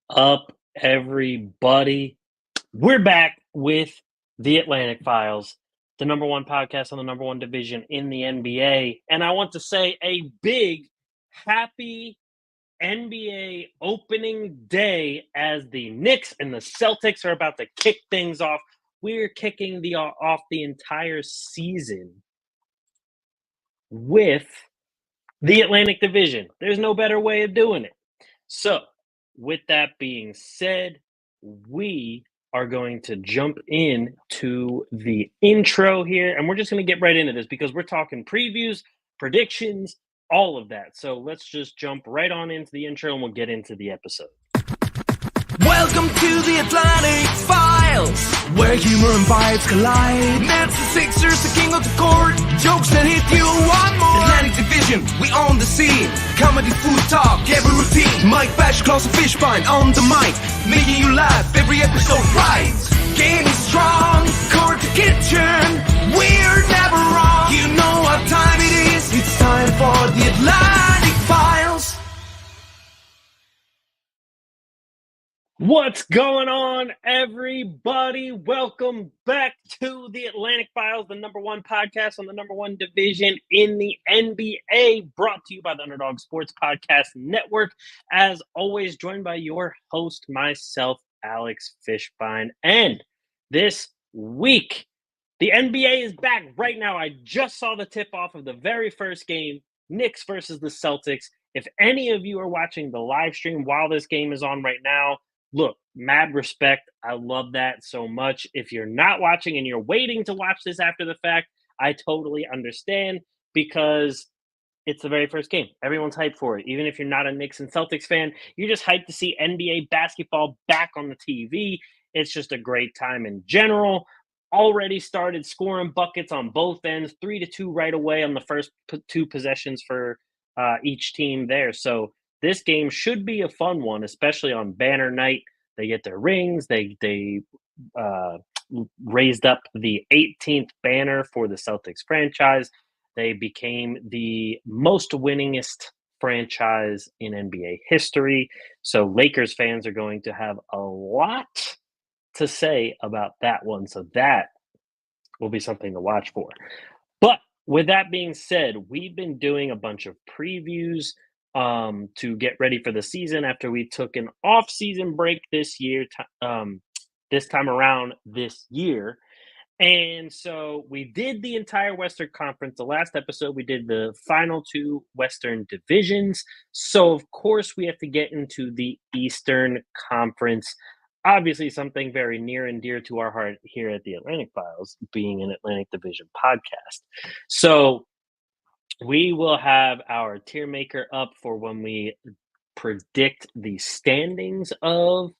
Up, everybody? We're back with the Atlantic Files, the number one podcast on the number one division in the NBA. And I want to say a big happy NBA opening day as the Knicks and the Celtics are about to kick things off. We're kicking off the entire season with the Atlantic Division. There's no better way of doing it. So, with that being said, we are going to jump into the intro here, and we're just going to get right into this because we're talking previews, predictions, all of that. So, let's just jump right on into the intro and we'll get into the episode. Welcome to the Atlantic Files, where humor and vibes collide. Nets and Sixers, the king of the court, jokes that hit you one more. Atlantic Division, we own the scene. Comedy, food talk, every routine. Mike Bash, Klaus and Fishbein on the mic, making you laugh every episode right. Game is strong, court to kitchen, we're never wrong. You know what time it is, it's time for the Atlantic Files. What's going on, everybody? Welcome back to the Atlantic Files, the number one podcast on the number one division in the NBA, brought to you by the Underdog Sports Podcast Network. As always, joined by your host, myself, Alex Fishbein. And this week, the NBA is back right now. I just saw the tip-off of the very first game, Knicks versus the Celtics. If any of you are watching the live stream while this game is on right now, look, mad respect. I love that so much. If you're not watching and you're waiting to watch this after the fact, I totally understand because it's the very first game. Everyone's hyped for it. Even if you're not a Knicks and Celtics fan, you're just hyped to see NBA basketball back on the TV. It's just a great time in general. Already started scoring buckets on both ends, 3-2 right away on the first two possessions for each team there. So this game should be a fun one, especially on banner night. They get their rings. They raised up the 18th banner for the Celtics franchise. They became the most winningest franchise in NBA history. So Lakers fans are going to have a lot to say about that one. So that will be something to watch for. But with that being said, we've been doing a bunch of previews to get ready for the season after we took an off-season break this year, this time around this year. And so we did the entire Western Conference. The last episode, we did the final two Western divisions. So, of course, we have to get into the Eastern Conference. Obviously, something very near and dear to our heart here at the Atlantic Files, being an Atlantic Division podcast. So we will have our tier maker up for when we predict the standings of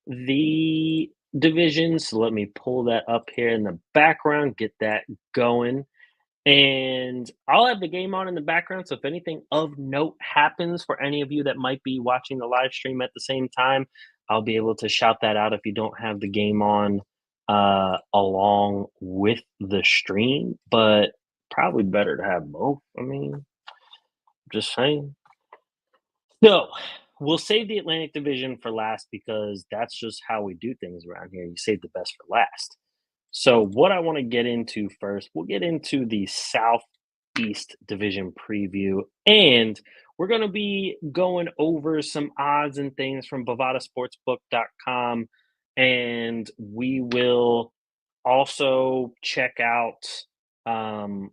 the divisions. So let me pull that up here in the background, get that going. And I'll have the game on in the background. So if anything of note happens for any of you that might be watching the live stream at the same time, I'll be able to shout that out if you don't have the game on along with the stream. But probably better to have both. I mean, just saying. So we'll save the Atlantic Division for last because that's just how we do things around here. You save the best for last. So what I want to get into first, we'll get into the Southeast Division preview, and we're going to be going over some odds and things from bovadasportsbook.com, and we will also check out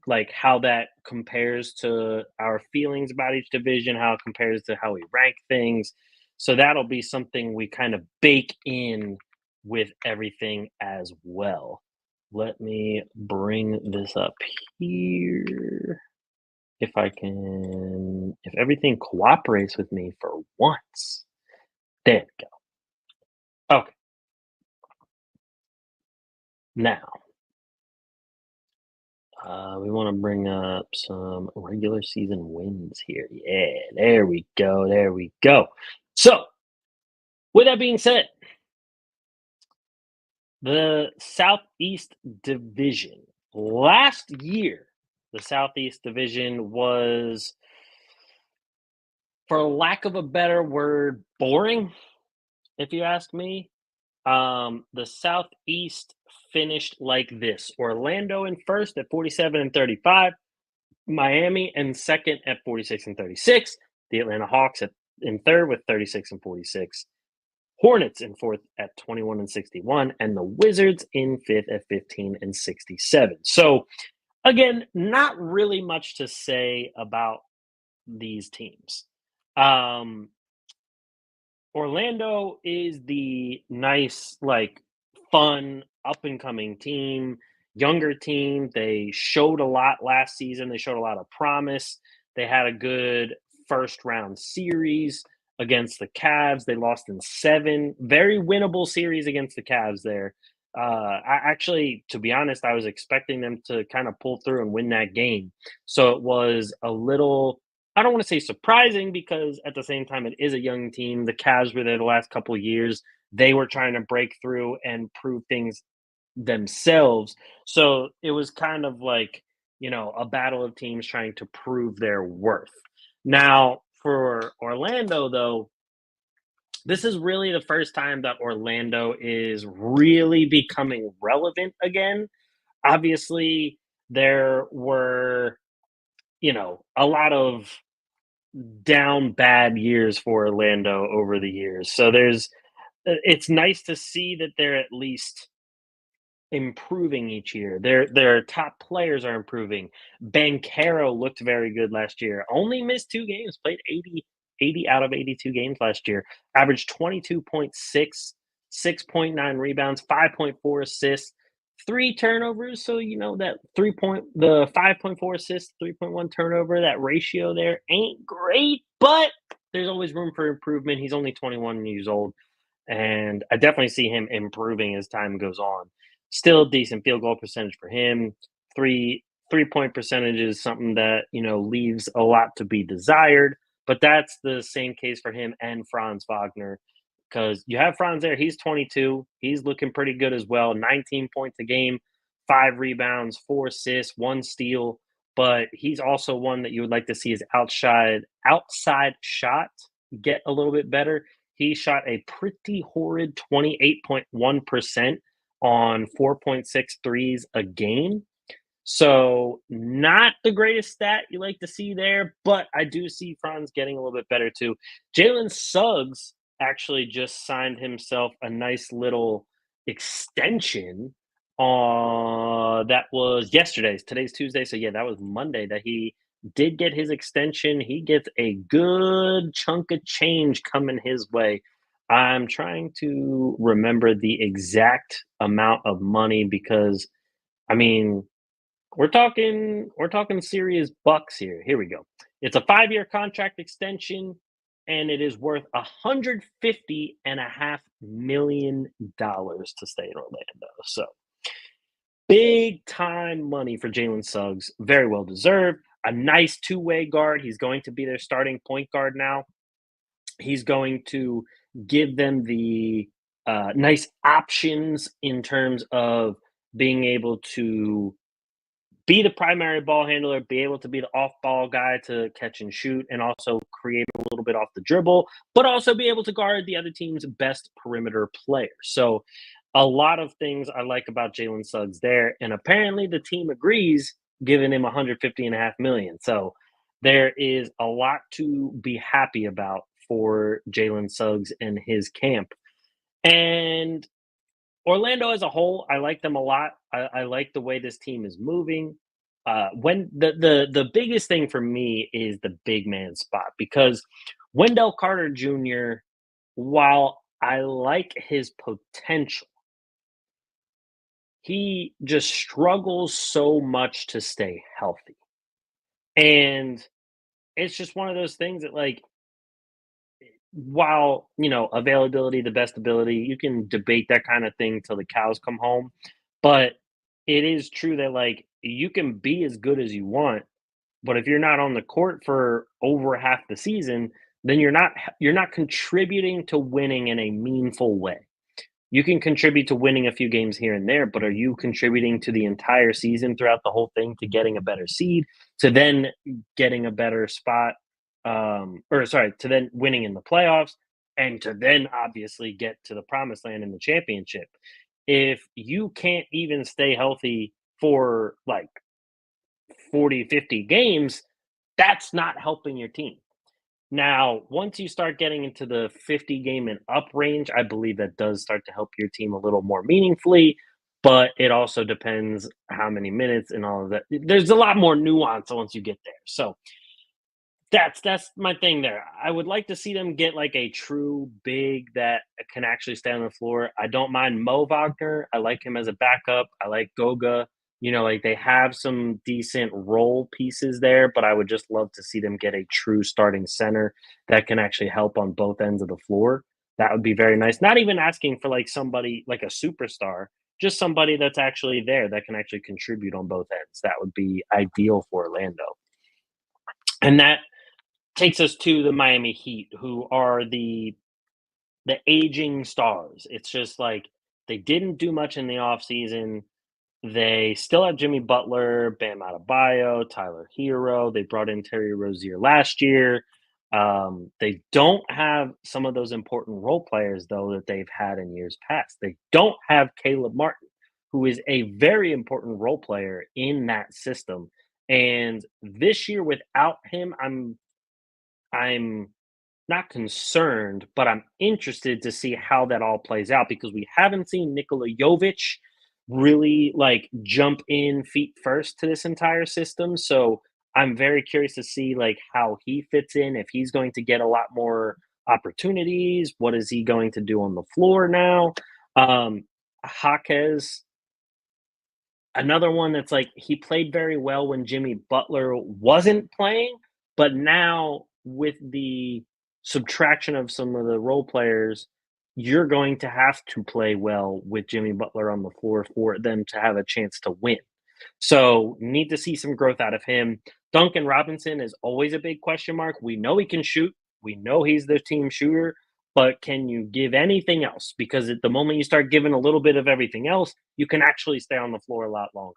like how that compares to our feelings about each division, how it compares to how we rank things. So that'll be something we kind of bake in with everything as well. Let me bring this up here. If everything cooperates with me for once. There we go. Okay. Now, we want to bring up some regular season wins here. Yeah, there we go. There we go. So, with that being said, the Southeast Division. Last year, the Southeast Division was, for lack of a better word, boring. if you ask me. The Southeast finished like this: Orlando in first at 47 and 35, Miami in second at 46 and 36, the Atlanta Hawks in third with 36 and 46, Hornets in fourth at 21 and 61, and the Wizards in fifth at 15 and 67. So, again, not really much to say about these teams. Um, Orlando is the nice, like, fun, up and coming team, younger team. They showed a lot last season. They showed a lot of promise. They had a good first round series against the Cavs. They lost in seven. Very winnable series against the Cavs there. I actually, to be honest, I was expecting them to kind of pull through and win that game. So it was a little, I don't want to say surprising, because at the same time, it is a young team. The Cavs were there the last couple of years. They were trying to break through and prove things themselves. So it was kind of like, a battle of teams trying to prove their worth. Now, for Orlando, though, this is really the first time that Orlando is really becoming relevant again. Obviously, there were, a lot of down bad years for Orlando over the years. So it's nice to see that they're at least improving each year. Their top players are improving. Bankero looked very good last year. Only missed 2 games, played 80 out of 82 games last year. Averaged 22.6, 6.9 rebounds, 5.4 assists, 3 turnovers. So that the 5.4 assists, 3.1 turnover, that ratio there ain't great, but there's always room for improvement. He's only 21 years old, and I definitely see him improving as time goes on. Still decent field goal percentage for him. Three point percentage is something that leaves a lot to be desired, but that's the same case for him and Franz Wagner, because you have Franz there. He's 22. He's looking pretty good as well. 19 points a game, 5 rebounds, 4 assists, 1 steal. But he's also one that you would like to see his outside shot get a little bit better. He shot a pretty horrid 28.1% on 4.6 threes a game. So, not the greatest stat you like to see there, but I do see Franz getting a little bit better too. Jalen Suggs actually just signed himself a nice little extension. That was yesterday's. Today's Tuesday, so yeah, that was Monday that he did get his extension. He gets a good chunk of change coming his way. I'm trying to remember the exact amount of money, because I mean, we're talking serious bucks here. Here we go. It's a 5-year contract extension, and it is worth $150.5 million to stay in Orlando. So big time money for Jalen Suggs. Very well deserved. A nice two-way guard. He's going to be their starting point guard now. He's going to give them the nice options in terms of being able to be the primary ball handler, be able to be the off ball guy to catch and shoot, and also create a little bit off the dribble, but also be able to guard the other team's best perimeter player. So, a lot of things I like about Jalen Suggs there. And apparently the team agrees, giving him 150.5 million. So, there is a lot to be happy about for Jalen Suggs and his camp. And Orlando as a whole, I like them a lot. I like the way this team is moving. When the biggest thing for me is the big man spot, because Wendell Carter Jr., while I like his potential, he just struggles so much to stay healthy. And it's just one of those things that, like, while availability, the best ability, you can debate that kind of thing till the cows come home, but it is true that, like, you can be as good as you want, but if you're not on the court for over half the season, then you're not contributing to winning in a meaningful way. You can contribute to winning a few games here and there, but are you contributing to the entire season throughout the whole thing, to getting a better seed, to then getting a better spot, or sorry, to then winning in the playoffs? and to then obviously get to the promised land in the championship. If you can't even stay healthy for like 40, 50 games, that's not helping your team. Now, once you start getting into the 50 game and up range, I believe that does start to help your team a little more meaningfully, but it also depends how many minutes and all of that. There's a lot more nuance once you get there. So that's my thing there. I would like to see them get like a true big that can actually stay on the floor. I don't mind Mo Wagner. I like him as a backup. I like Goga. Like they have some decent role pieces there, but I would just love to see them get a true starting center that can actually help on both ends of the floor. That would be very nice. Not even asking for like somebody like a superstar, just somebody that's actually there that can actually contribute on both ends. That would be ideal for Orlando. And that takes us to the Miami Heat, who are the aging stars. It's just like they didn't do much in the offseason. They still have Jimmy Butler, Bam Adebayo, Tyler Hero. They brought in Terry Rozier last year. They don't have some of those important role players, though, that they've had in years past. They don't have Caleb Martin, who is a very important role player in that system. And this year, without him, I'm not concerned, but I'm interested to see how that all plays out because we haven't seen Nikola Jovic really like jump in feet first to this entire system. So I'm very curious to see like how he fits in, if he's going to get a lot more opportunities. What is he going to do on the floor now? Um Jaquez, another one that's like he played very well when Jimmy Butler wasn't playing, but now with the subtraction of some of the role players, you're going to have to play well with Jimmy Butler on the floor for them to have a chance to win. So, need to see some growth out of him. Duncan Robinson is always a big question mark. We know he can shoot. We know he's the team shooter, but can you give anything else? Because at the moment you start giving a little bit of everything else, you can actually stay on the floor a lot longer.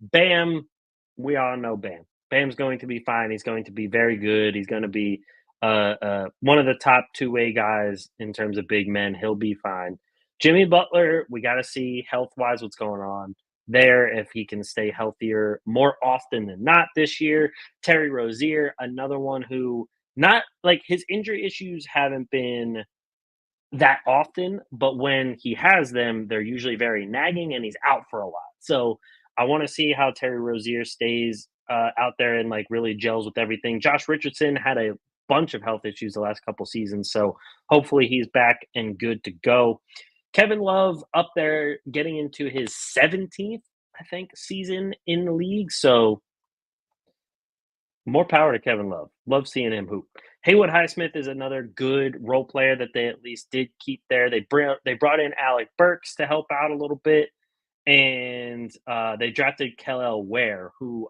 Bam, we all know Bam. Bam's going to be fine. He's going to be very good. He's going to be one of the top two-way guys in terms of big men. He'll be fine. Jimmy Butler, we got to see health wise what's going on there, if he can stay healthier more often than not this year. Terry Rozier, another one who not like his injury issues haven't been that often, but when he has them, they're usually very nagging and he's out for a lot. So I want to see how Terry Rozier stays out there and like really gels with everything. Josh Richardson had a bunch of health issues the last couple seasons, so hopefully he's back and good to go. Kevin Love up there getting into his 17th, I think, season in the league. So more power to Kevin Love. Love seeing him hoop. Haywood Highsmith is another good role player that they at least did keep there. They brought in Alec Burks to help out a little bit, and they drafted Kellel Ware, who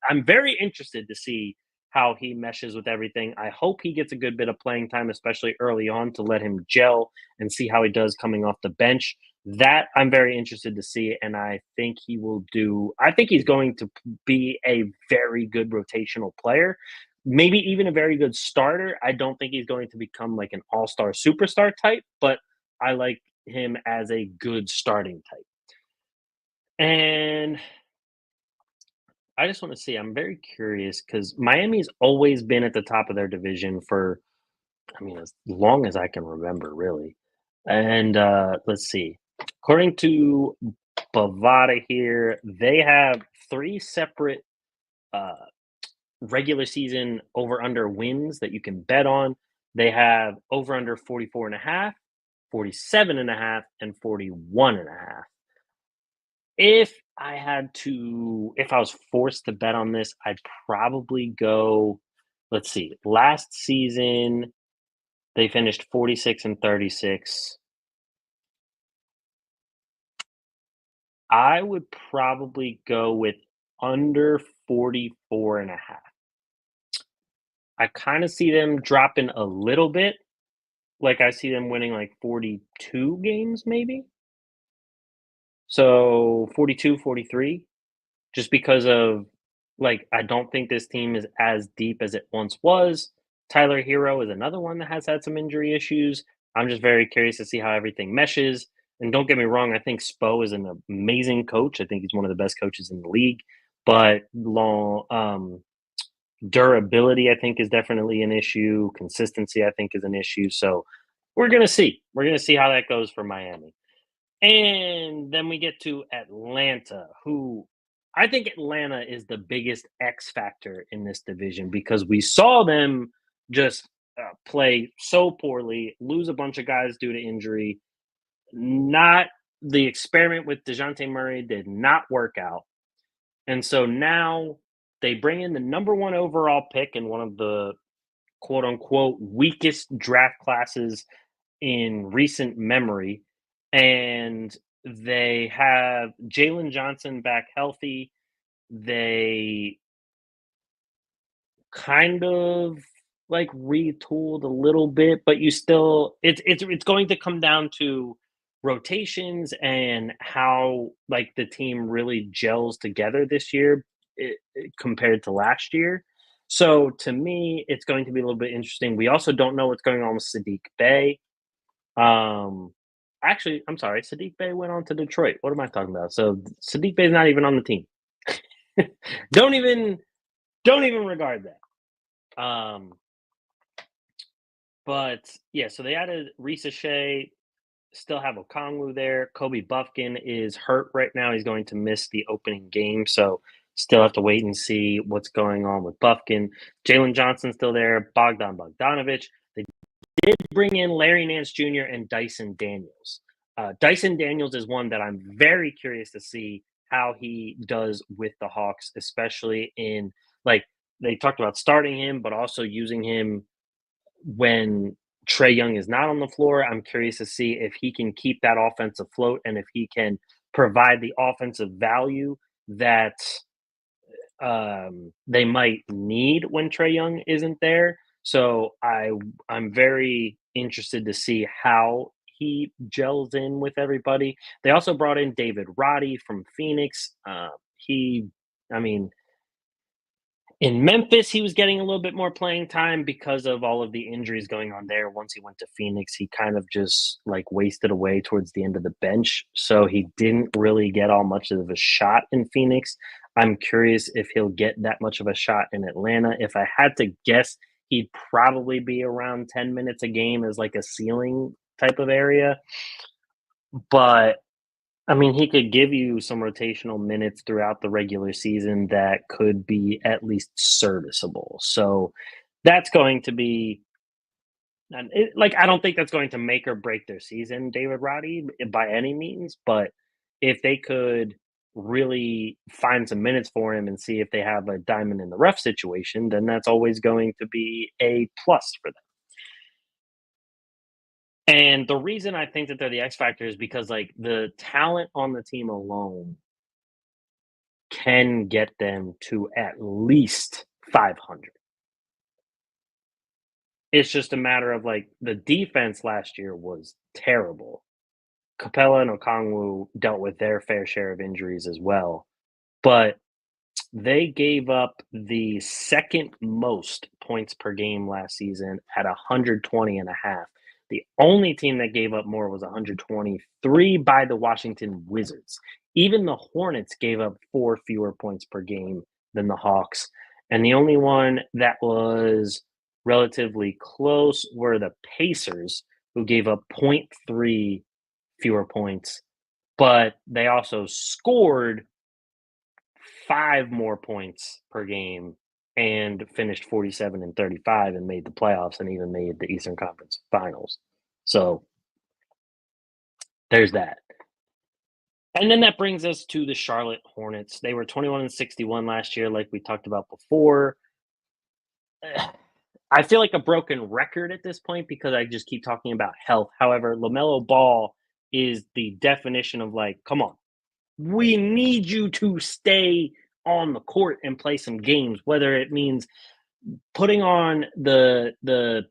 I'm very interested to see how he meshes with everything. I hope he gets a good bit of playing time, especially early on, to let him gel and see how he does coming off the bench. That I'm very interested to see, and I think he will do. I think he's going to be a very good rotational player, maybe even a very good starter. I don't think he's going to become like an all-star superstar type, but I like him as a good starting type. And I just want to see. I'm very curious because Miami's always been at the top of their division for, I mean, as long as I can remember, really. And let's see. According to Bovada here, they have three separate uh, regular season over under wins that you can bet on. They have over under 44 and a half, 47 and a half, and 41 and a half. If I was forced to bet on this, I'd probably go, let's see, last season they finished 46 and 36. I would probably go with under 44 and a half. I kind of see them dropping a little bit. Like I see them winning like 42 games, maybe. So 42, 43. Just because of like I don't think this team is as deep as it once was. Tyler Hero is another one that has had some injury issues. I'm just very curious to see how everything meshes. And don't get me wrong, I think Spo is an amazing coach. I think he's one of the best coaches in the league. But long durability, I think, is definitely an issue. Consistency, I think, is an issue. So we're gonna see. We're gonna see how that goes for Miami. And then we get to Atlanta, who I think Atlanta is the biggest X factor in this division because we saw them just play so poorly, lose a bunch of guys due to injury. Not the experiment with DeJounte Murray did not work out. And so now they bring in the number one overall pick in one of the quote unquote weakest draft classes in recent memory. And they have Jalen Johnson back healthy. They kind of like retooled a little bit, but you still it's going to come down to rotations and how like the team really gels together this year compared to last year. So to me, it's going to be a little bit interesting. We also don't know what's going on with Sadiq Bey. Um, actually, I'm sorry, Sadiq Bey went on to Detroit. What am I talking about? So Sadiq Bey's not even on the team. don't even don't even regard that. But yeah, so they added Risa Shea, still have Okongwu there. Kobe Buffkin is hurt right now. He's going to miss the opening game, so still have to wait and see what's going on with Buffkin. Jalen Johnson's still there. Bogdan Bogdanovic. They did bring in Larry Nance Jr. and Dyson Daniels. Dyson Daniels is one that I'm very curious to see how he does with the Hawks, especially in like they talked about starting him, but also using him when Trey Young is not on the floor. I'm curious to see if he can keep that offense afloat and if he can provide the offensive value that they might need when Trey Young isn't there. So I'm very interested to see how he gels in with everybody. They also brought in David Roddy from Phoenix. I mean, in Memphis, he was getting a little bit more playing time because of all of the injuries going on there. Once he went to Phoenix, he kind of just like wasted away towards the end of the bench. So he didn't really get all much of a shot in Phoenix. I'm curious if he'll get that much of a shot in Atlanta. If I had to guess, he'd probably be around 10 minutes a game as like a ceiling type of area. But I mean, he could give you some rotational minutes throughout the regular season that could be at least serviceable. So that's going to be, and like, I don't think that's going to make or break their season, David Roddy, by any means. But if they could really find some minutes for him and see if they have a diamond in the rough situation, then that's always going to be a plus for them. And the reason I think that they're the X factor is because like the talent on the team alone can get them to at least 500. It's just a matter of like the defense last year was terrible. Capella and Okongwu dealt with their fair share of injuries as well, but they gave up the second most points per game last season at 120 and a half. The only team that gave up more was 123 by the Washington Wizards. Even the Hornets gave up four fewer points per game than the Hawks. And the only one that was relatively close were the Pacers, who gave up zero point 0.3 fewer points, but they also scored five more points per game and finished 47 and 35 and made the playoffs and even made the Eastern Conference Finals. So there's that. And then that brings us to the Charlotte Hornets. They were 21 and 61 last year, like we talked about before. I feel like a broken record at this point because I just keep talking about health. However, LaMelo Ball is the definition of like, come on, we need you to stay on the court and play some games, whether it means putting on the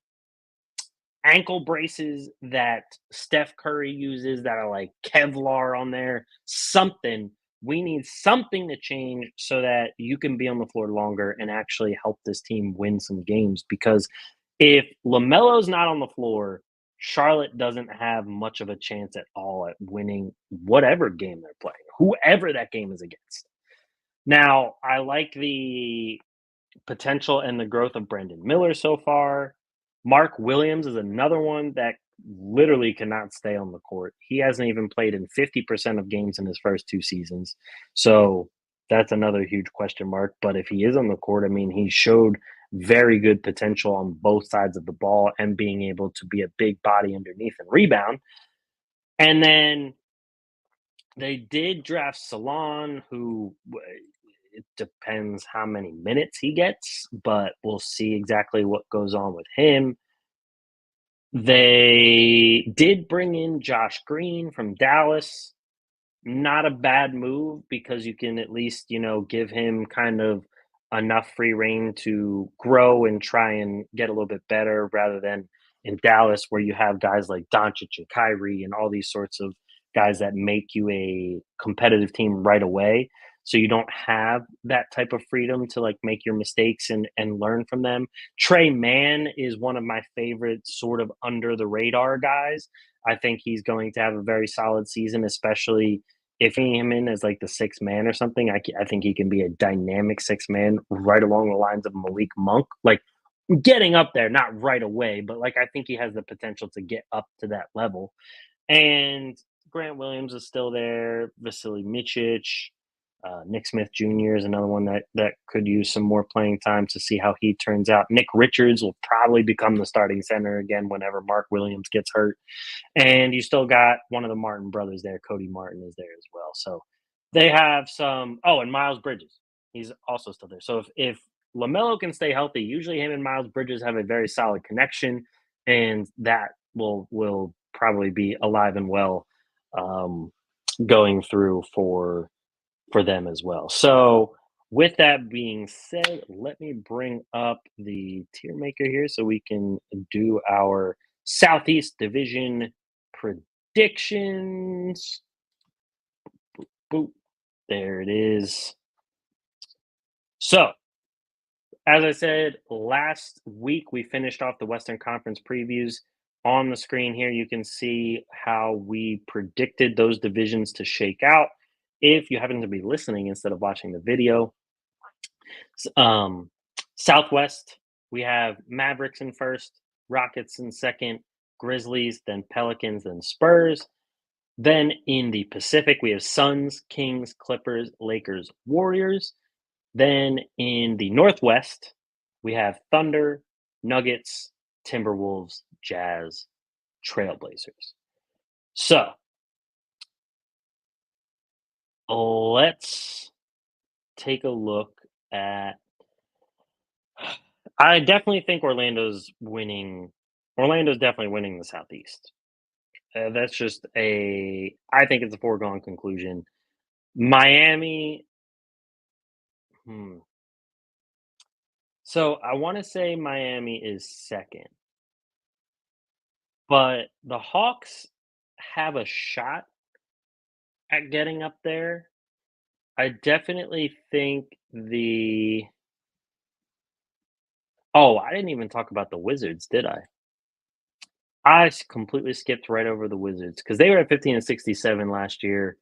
ankle braces that Steph Curry uses that are like Kevlar on there, something. We need something to change so that you can be on the floor longer and actually help this team win some games. Because if LaMelo's not on the floor, Charlotte doesn't have much of a chance at all at winning whatever game they're playing, whoever that game is against. Now, I like the potential and the growth of Brandon Miller so far. Mark Williams is another one that literally cannot stay on the court. He hasn't even played in 50% of games in his first 2 seasons. So that's another huge question mark. But if he is on the court, I mean, he showed very good potential on both sides of the ball and being able to be a big body underneath and rebound. And then they did draft Salon, who it depends how many minutes he gets, but we'll see exactly what goes on with him. They did bring in Josh Green from Dallas. Not a bad move because you can at least, give him kind of enough free reign to grow and try and get a little bit better rather than in Dallas where you have guys like Doncic and Kyrie and all these sorts of guys that make you a competitive team right away. So you don't have that type of freedom to like make your mistakes and learn from them. Trey Mann is one of my favorite sort of under the radar guys. I think he's going to have a very solid season, especially if him in as like the sixth man or something. I think he can be a dynamic sixth man right along the lines of Malik Monk, like getting up there, not right away, but like I think he has the potential to get up to that level. And Grant Williams is still there. Vasily Micic, Nick Smith Jr. is another one that could use some more playing time to see how he turns out. Nick Richards will probably become the starting center again whenever Mark Williams gets hurt. And you still got one of the Martin brothers there. Cody Martin is there as well. So they have some. Oh, and Miles Bridges. He's also still there. So if LaMelo can stay healthy, usually him and Miles Bridges have a very solid connection, and that will probably be alive and well um, going through for them as well. So with that being said, let me bring up the tier maker here so we can do our Southeast Division predictions. Boop. There it is. So, as I said last week, we finished off the Western Conference previews. On the screen here, you can see how we predicted those divisions to shake out. If you happen to be listening instead of watching the video, um, Southwest, we have Mavericks in first, Rockets in second, Grizzlies, then Pelicans, then Spurs. Then in the Pacific, we have Suns, Kings, Clippers, Lakers, Warriors. Then in the Northwest, we have Thunder, Nuggets, Timberwolves, Jazz, Trailblazers. So let's take a look at. I definitely think Orlando's winning. Orlando's definitely winning the Southeast. That's just a. I think it's a foregone conclusion. Miami. Hmm. So I want to say Miami is second, but the Hawks have a shot at getting up there. I definitely think the. Oh, I didn't even talk about the Wizards, did I? Completely skipped right over the Wizards because they were at 15 and 67 last year.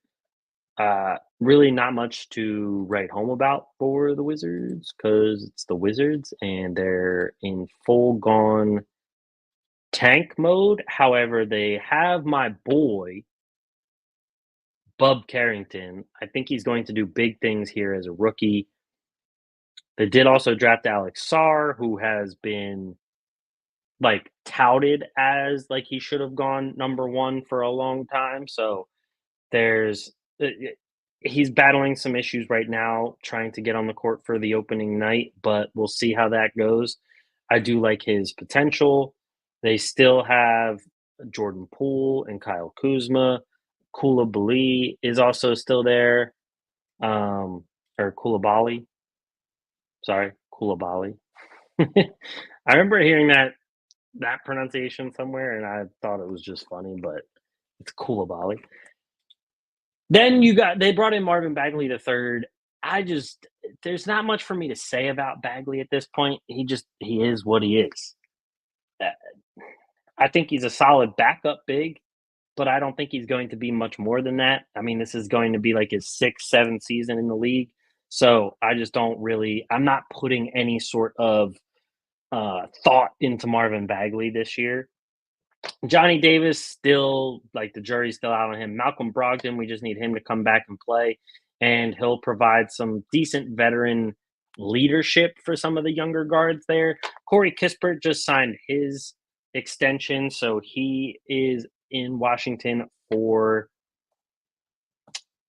Really not much to write home about for the Wizards because it's the Wizards and they're in full gone tank mode. However, they have my boy Bub Carrington. I think he's going to do big things here as a rookie. They did also draft Alex Sarr, who has been like touted as like he should have gone number one for a long time. So there's he's battling some issues right now trying to get on the court for the opening night, but we'll see how that goes. I do like his potential. They still have Jordan Poole and Kyle Kuzma. Koulibaly is also still there. Or Koulibaly. Sorry, Koulibaly. I remember hearing that pronunciation somewhere, and I thought it was just funny, but it's Koulibaly. Then they brought in Marvin Bagley the third. There's not much for me to say about Bagley at this point. He is what he is. Uh, I think he's a solid backup big, but I don't think he's going to be much more than that. I mean, this is going to be like his sixth, seventh season in the league. So I just don't really, I'm not putting any sort of thought into Marvin Bagley this year. Johnny Davis still like the jury's still out on him. Malcolm Brogdon, we just need him to come back and play, and he'll provide some decent veteran leadership for some of the younger guards there. Corey Kispert just signed his extension, so he is in Washington for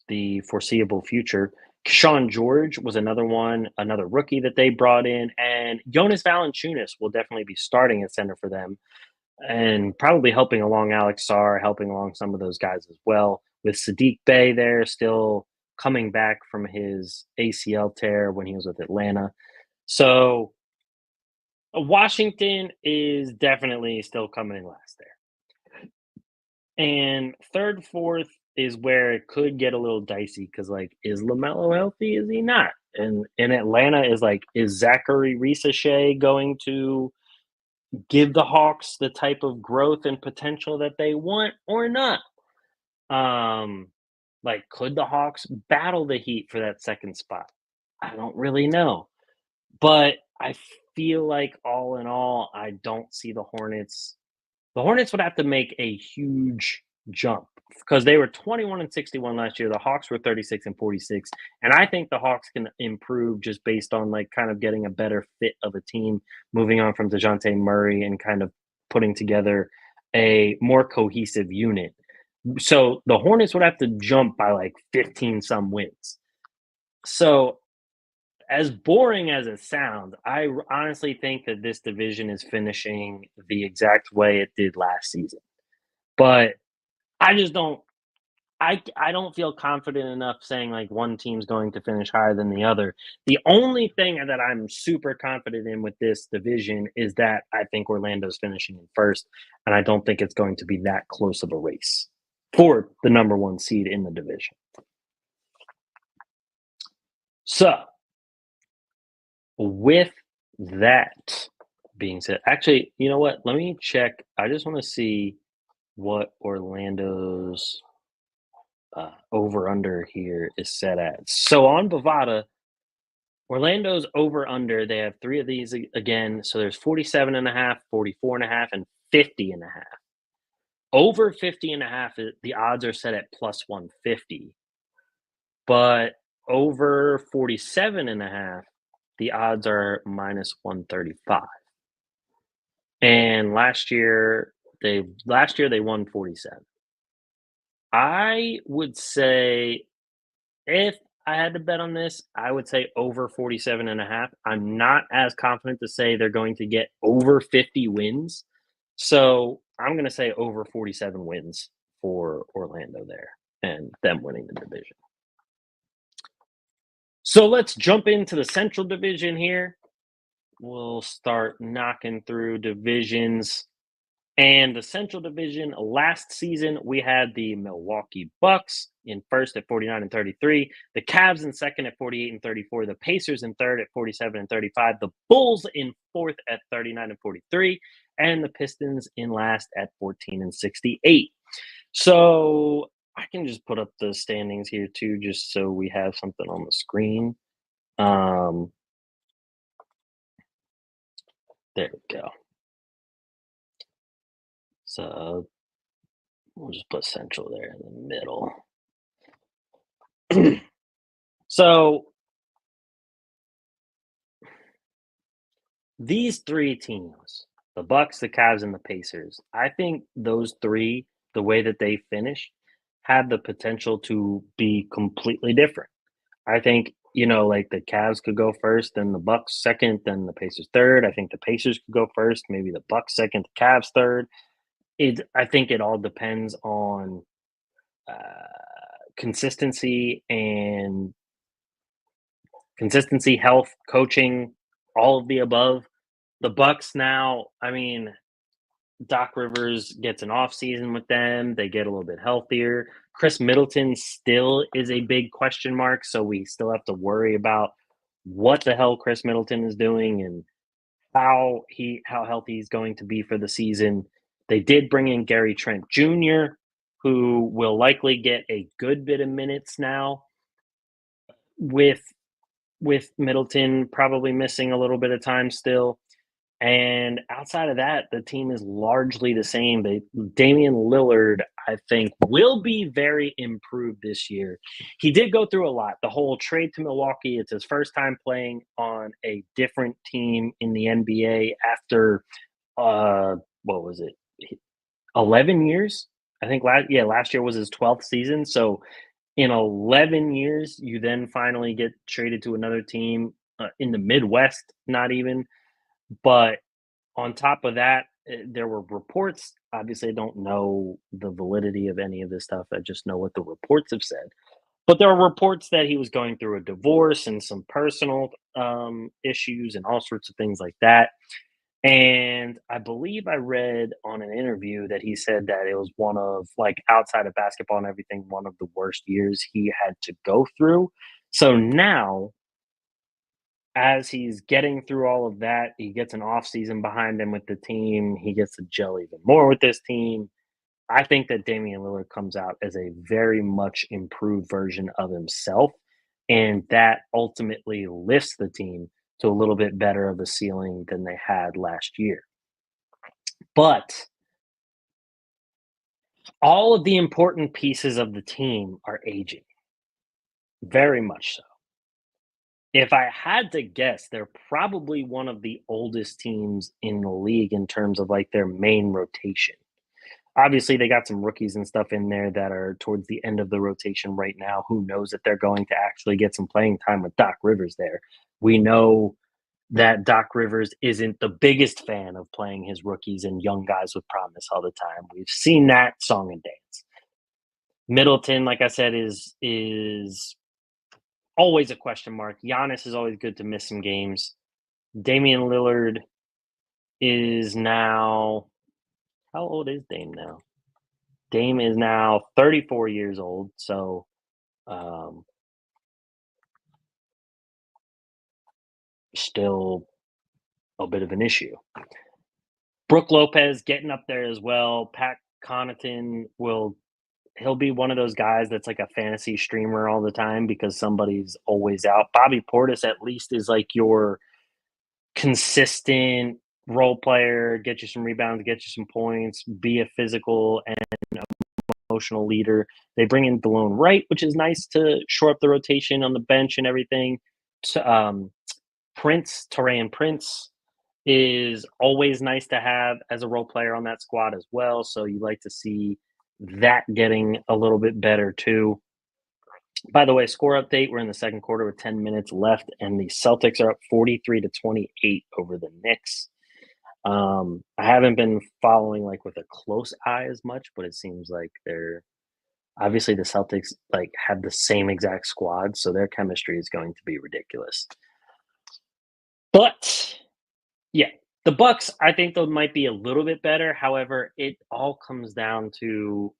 the foreseeable future. Keshawn George was another one, another rookie that they brought in, and Jonas Valanciunas will definitely be starting at center for them and probably helping along Alex Sarr, helping along some of those guys as well. With Sadiq Bey there, still coming back from his ACL tear when he was with Atlanta. So Washington is definitely still coming in last there. And third, fourth is where it could get a little dicey because, like, is LaMelo healthy? Is he not? And in Atlanta, is like, is Zachary Risachet going to give the Hawks the type of growth and potential that they want or not? Um, like, could the Hawks battle the Heat for that second spot? I don't really know. But I feel like all in all, I don't see the Hornets. The Hornets would have to make a huge jump because they were 21 and 61 last year. The Hawks were 36 and 46. And I think the Hawks can improve just based on like kind of getting a better fit of a team, moving on from DeJounte Murray and kind of putting together a more cohesive unit. So the Hornets would have to jump by like 15 some wins. So as boring as it sounds, honestly think that this division is finishing the exact way it did last season. But I just don't I don't feel confident enough saying like one team's going to finish higher than the other. The only thing that I'm super confident in with this division is that I think Orlando's finishing in first, and I don't think it's going to be that close of a race for the number one seed in the division. So, with that being said, actually, you know what? Let me check. I just want to see what Orlando's over under here is set at. So on Bovada, Orlando's over under, they have three of these again. So there's 47 and a half, 44 and a half, and 50 and a half. Over 50 and a half, the odds are set at plus 150. But over 47 and a half, the odds are minus 135. And last year they won 47. I would say if I had to bet on this, I would say over 47 and a half. I'm not as confident to say they're going to get over 50 wins. So I'm going to say over 47 wins for Orlando there and them winning the division. So let's jump into the Central Division here. We'll start knocking through divisions. And the Central Division, last season, we had the Milwaukee Bucks in first at 49 and 33, the Cavs in second at 48 and 34, the Pacers in third at 47 and 35, the Bulls in fourth at 39 and 43, and the Pistons in last at 14 and 68. So I can just put up the standings here too, just so we have something on the screen. There we go. So we'll just put Central there in the middle. So these three teams, the Bucks, the Cavs, and the Pacers, I think those three, the way that they finished, have the potential to be completely different. I think, like the Cavs could go first, then the Bucks second, then the Pacers third. I think the Pacers could go first, maybe the Bucks second, the Cavs third. I think it all depends on consistency, health, coaching, all of the above. The Bucks now, I mean, Doc Rivers gets an off season with them. They get a little bit healthier. Chris Middleton still is a big question mark, so we still have to worry about what the hell Chris Middleton is doing and how healthy he's going to be for the season. They did bring in Gary Trent Jr., who will likely get a good bit of minutes now with Middleton probably missing a little bit of time still. And outside of that, the team is largely the same. Damian Lillard, I think, will be very improved this year. He did go through a lot. The whole trade to Milwaukee, it's his first time playing on a different team in the NBA after what was it? 11 years? I think last year was his 12th season. So in 11 years, you then finally get traded to another team in the Midwest, not even. But on top of that, there were reports. Obviously, I don't know the validity of any of this stuff. I just know what the reports have said. But there are reports that he was going through a divorce and some personal issues and all sorts of things like that. And I believe I read on an interview that he said that it was one of, like, outside of basketball and everything, one of the worst years he had to go through. So now, as he's getting through all of that, he gets an off season behind him with the team. He gets to gel even more with this team. I think that Damian Lillard comes out as a very much improved version of himself, and that ultimately lifts the team to a little bit better of a ceiling than they had last year. But all of the important pieces of the team are aging, very much so. If I had to guess, they're probably one of the oldest teams in the league in terms of like their main rotation. Obviously, they got some rookies and stuff in there that are towards the end of the rotation right now. Who knows if they're going to actually get some playing time with Doc Rivers there? We know that Doc Rivers isn't the biggest fan of playing his rookies and young guys with promise all the time. We've seen that song and dance. Middleton, like I said, is always a question mark. Giannis is always good to miss some games. Damian Lillard is now, how old is Dame now? Dame is now 34 years old, so um, still a bit of an issue. Brooke Lopez getting up there as well. Pat Connaughton he'll be one of those guys that's like a fantasy streamer all the time because somebody's always out. Bobby Portis at least is like your consistent role player, get you some rebounds, get you some points, be a physical and emotional leader. They bring in Delone Wright, which is nice to shore up the rotation on the bench and everything. Taurean Prince is always nice to have as a role player on that squad as well. So you like to see that getting a little bit better too. By the way, score update, we're in the second quarter with 10 minutes left, and the Celtics are up 43-28 over the Knicks. I haven't been following like with a close eye as much, but it seems like they're obviously the Celtics like have the same exact squad, so their chemistry is going to be ridiculous. But yeah, the Bucks, I think they might be a little bit better. However, it all comes down to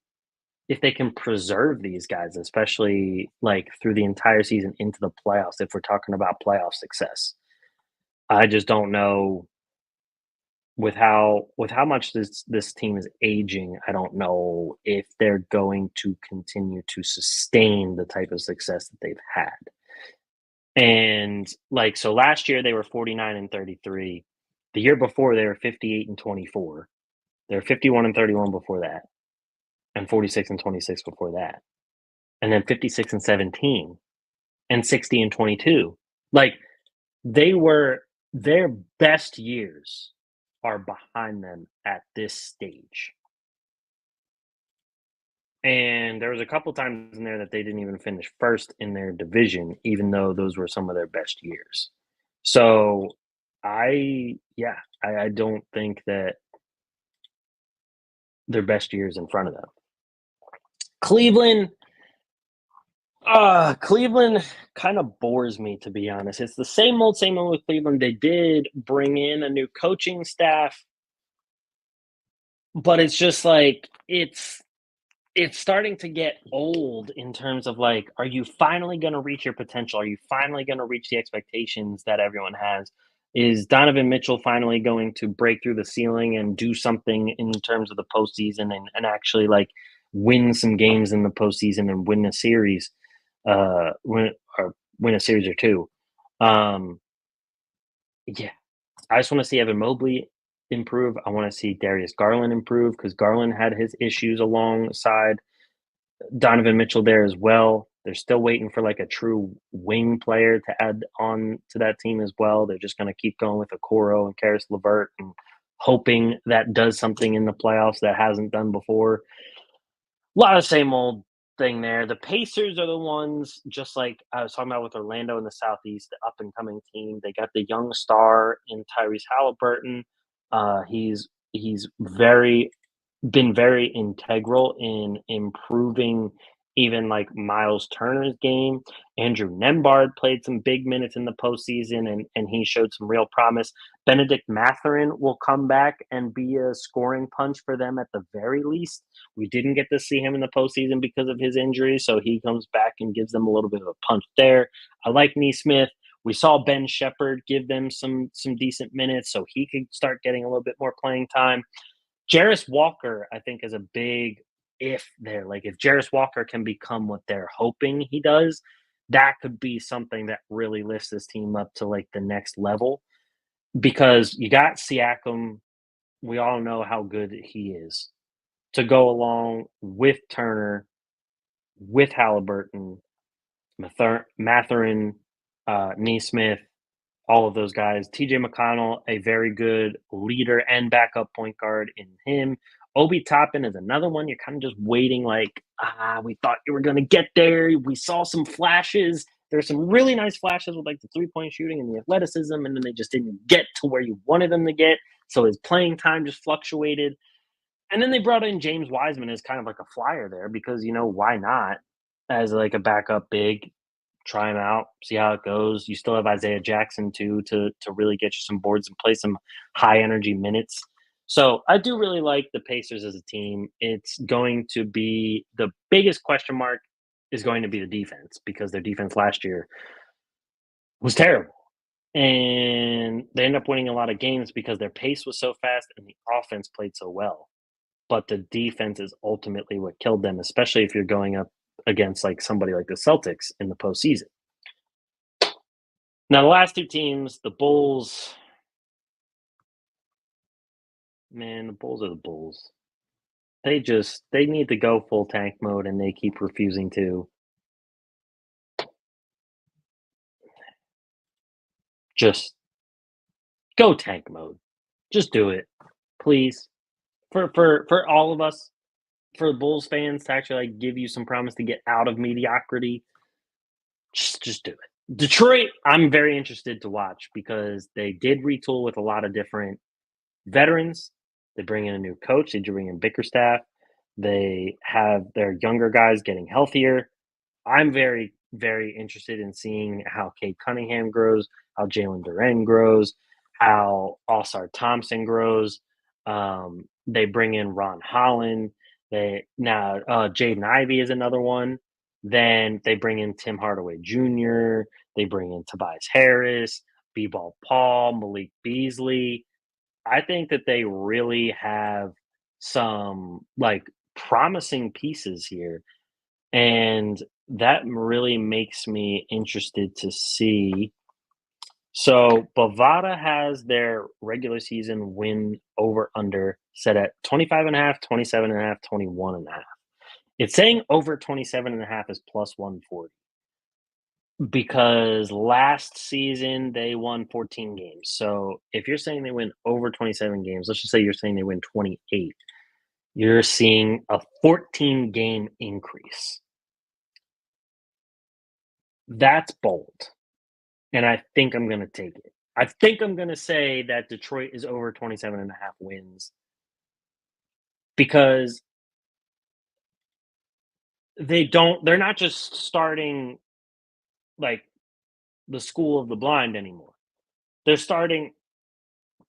if they can preserve these guys, especially like through the entire season into the playoffs, if we're talking about playoff success. I just don't know with how much this team is aging. I don't know if they're going to continue to sustain the type of success that they've had. And like so last year they were 49-33. The year before they were 58-24. They were 51-31 before that. And 46-26 before that. And then 56-17 and 60-22. Like their best years are behind them at this stage. And there was a couple times in there that they didn't even finish first in their division, even though those were some of their best years. So I don't think that their best years in front of them. Cleveland, Cleveland kind of bores me, to be honest. It's the same old with Cleveland. They did bring in a new coaching staff, but it's just like it's starting to get old in terms of like, are you finally going to reach your potential? Are you finally going to reach the expectations that everyone has? Is Donovan Mitchell finally going to break through the ceiling and do something in terms of the postseason and actually like win some games in the postseason and win a series, win a series or two? Um, yeah, I just want to see Evan Mobley improve. I want to see Darius Garland improve because Garland had his issues alongside Donovan Mitchell there as well. They're still waiting for like a true wing player to add on to that team as well. They're just going to keep going with Okoro and Karis LeVert and hoping that does something in the playoffs that hasn't done before. A lot of same old thing there. The Pacers are the ones, just like I was talking about with Orlando in the Southeast, the up and coming team. They got the young star in Tyrese Halliburton. He's very been very integral in improving even like Miles Turner's game. Andrew Nembhard played some big minutes in the postseason and he showed some real promise. Benedict Mathurin will come back and be a scoring punch for them at the very least. We didn't get to see him in the postseason because of his injury, so he comes back and gives them a little bit of a punch there. I like Neesmith. We saw Ben Shepherd give them some decent minutes, so he could start getting a little bit more playing time. Jarris Walker, I think, is a big if there. Like, if Jarris Walker can become what they're hoping he does, that could be something that really lifts this team up to like the next level. Because you got Siakam, we all know how good he is to go along with Turner, with Halliburton, Mathurin, Neesmith, all of those guys. TJ McConnell, a very good leader and backup point guard in him. Obi Toppin is another one. You're kind of just waiting, like, we thought you were going to get there. We saw some flashes. There's some really nice flashes with like the 3-point shooting and the athleticism, and then they just didn't get to where you wanted them to get. So his playing time just fluctuated. And then they brought in James Wiseman as kind of like a flyer there because, why not? As like a backup big, try him out, see how it goes. You still have Isaiah Jackson too to really get you some boards and play some high energy minutes. So I do really like the Pacers as a team. It's going to be the biggest question mark is going to be the defense because their defense last year was terrible. And they end up winning a lot of games because their pace was so fast and the offense played so well. But the defense is ultimately what killed them, especially if you're going up against like somebody like the Celtics in the postseason. Now, the last two teams, the Bulls, man, the Bulls are the Bulls. They need to go full tank mode and they keep refusing to. Just go tank mode. Just do it. Please. For all of us, for Bulls fans to actually like give you some promise to get out of mediocrity, just do it. Detroit, I'm very interested to watch because they did retool with a lot of different veterans. They bring in a new coach. They bring in Bickerstaff. They have their younger guys getting healthier. I'm very, very interested in seeing how Cade Cunningham grows, how Jalen Duren grows, how Osar Thompson grows. They bring in Ron Holland. They now Jaden Ivey is another one. Then they bring in Tim Hardaway Jr. They bring in Tobias Harris, B-Ball Paul, Malik Beasley. I think that they really have some like promising pieces here. And that really makes me interested to see. So Bovada has their regular season win over under set at 25 and a half, 27 and a half, 21 and a half. It's saying over 27 and a half is plus 140 because last season they won 14 games. So if you're saying they win over 27 games, let's just say you're saying they win 28, you're seeing a 14 game increase. That's bold. And I think I'm going to take it. I think I'm going to say that Detroit is over 27 and a half wins because they're not just starting like the school of the blind anymore. They're starting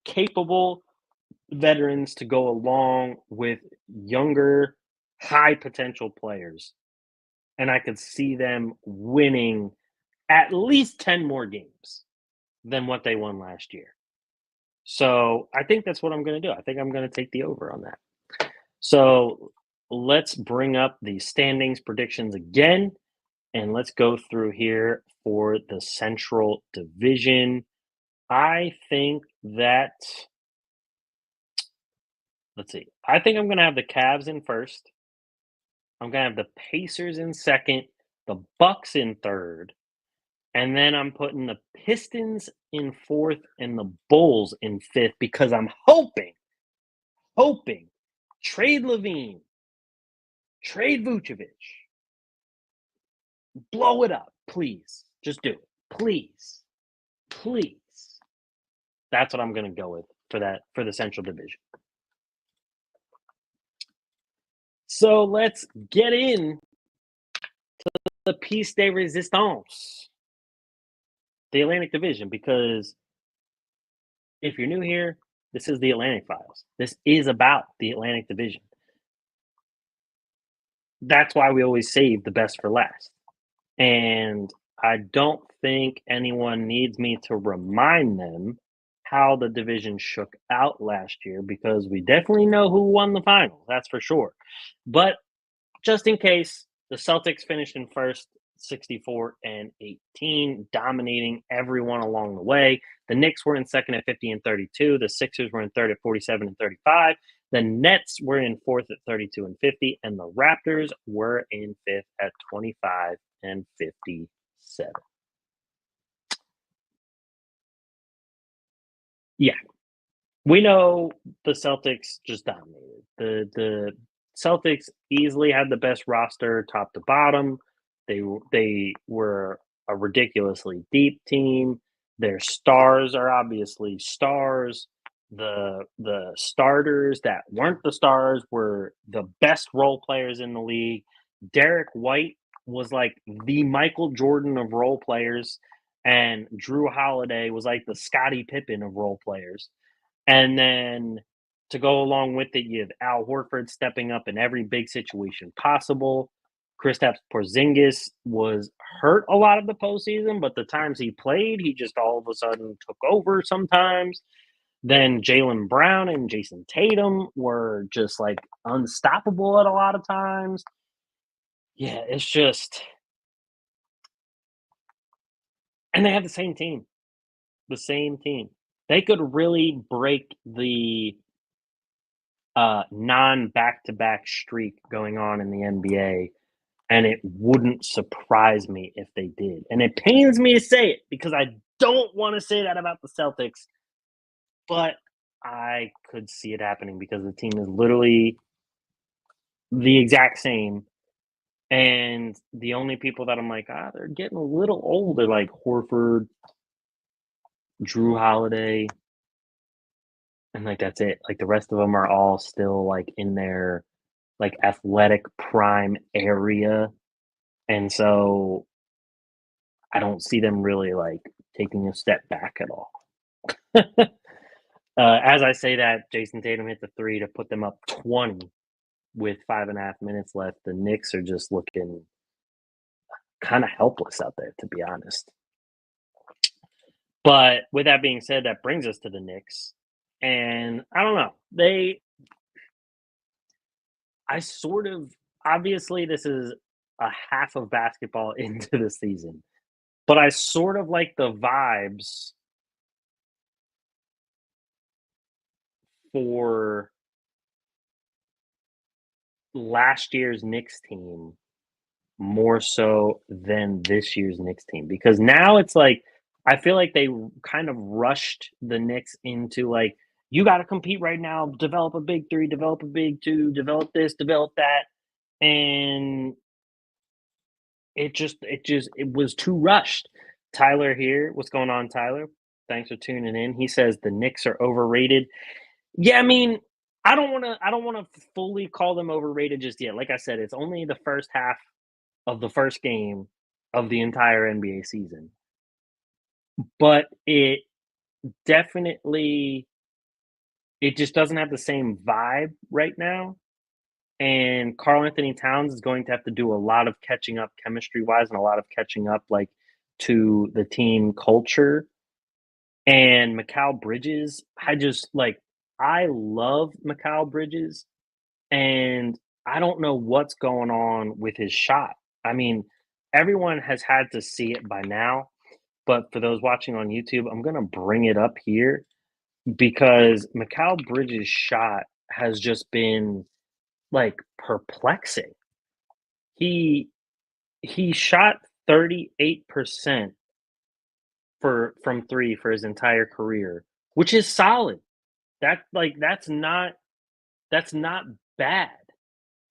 capable veterans to go along with younger, high potential players. And I could see them winning at least 10 more games than what they won last year. So I think that's what I'm going to do. I think I'm going to take the over on that. So let's bring up the standings predictions again, and let's go through here for the Central Division. I think that, let's see, I think I'm going to have the Cavs in first. I'm going to have the Pacers in second, the Bucks in third, and then I'm putting the Pistons in fourth and the Bulls in fifth because I'm hoping, trade Levine, trade Vucevic, blow it up, please. Just do it, please, please. That's what I'm going to go with for the Central Division. So let's get in the piece de resistance, the Atlantic Division, because if you're new here, this is the Atlantic Files. This is about the Atlantic Division. That's why we always save the best for last. And I don't think anyone needs me to remind them how the division shook out last year because we definitely know who won the finals. That's for sure. But just in case, the Celtics finished in first, 64-18, dominating everyone along the way. The Knicks were in second at 50-32. The Sixers were in third at 47-35. The Nets were in fourth at 32-50, and the Raptors were in fifth at 25-57. Yeah, we know the Celtics just dominated. The Celtics easily had the best roster, top to bottom. They were a ridiculously deep team. Their stars are obviously stars. The starters that weren't the stars were the best role players in the league. Derek White was like the Michael Jordan of role players, and Drew Holiday was like the Scottie Pippen of role players. And then to go along with it, you have Al Horford stepping up in every big situation possible. Kristaps Porzingis was hurt a lot of the postseason, but the times he played, he just all of a sudden took over sometimes. Then Jaylen Brown and Jason Tatum were just like unstoppable at a lot of times. Yeah, it's just, and they have the same team, the same team. They could really break the non back to back streak going on in the NBA, and it wouldn't surprise me if they did. And it pains me to say it because I don't want to say that about the Celtics, but I could see it happening because the team is literally the exact same. And the only people that I'm like, they're getting a little old, are like Horford, Drew Holiday, and like that's it. Like the rest of them are all still like in their like athletic prime area. And so I don't see them really like taking a step back at all. As I say that, Jason Tatum hit the three to put them up 20 with 5.5 minutes left. The Knicks are just looking kind of helpless out there, to be honest. But with that being said, that brings us to the Knicks. And I don't know. I sort of, obviously, this is a half of basketball into the season, but I sort of like the vibes for last year's Knicks team more so than this year's Knicks team because now it's like I feel like they kind of rushed the Knicks into like you got to compete right now, develop a big three, develop a big two, develop this, develop that, and it was too rushed. Tyler here, what's going on, Tyler? Thanks for tuning in. He says the Knicks are overrated. Yeah, I mean, I don't want to fully call them overrated just yet. Like I said, it's only the first half of the first game of the entire NBA season. But definitely it just doesn't have the same vibe right now. And Carl Anthony Towns is going to have to do a lot of catching up chemistry wise and a lot of catching up like to the team culture. And Mikal Bridges, I love Mikal Bridges, and I don't know what's going on with his shot. I mean, everyone has had to see it by now, but for those watching on YouTube, I'm gonna bring it up here because Mikal Bridges' shot has just been, perplexing. He he shot 38% for from 3 for his entire career, which is solid. That's not bad.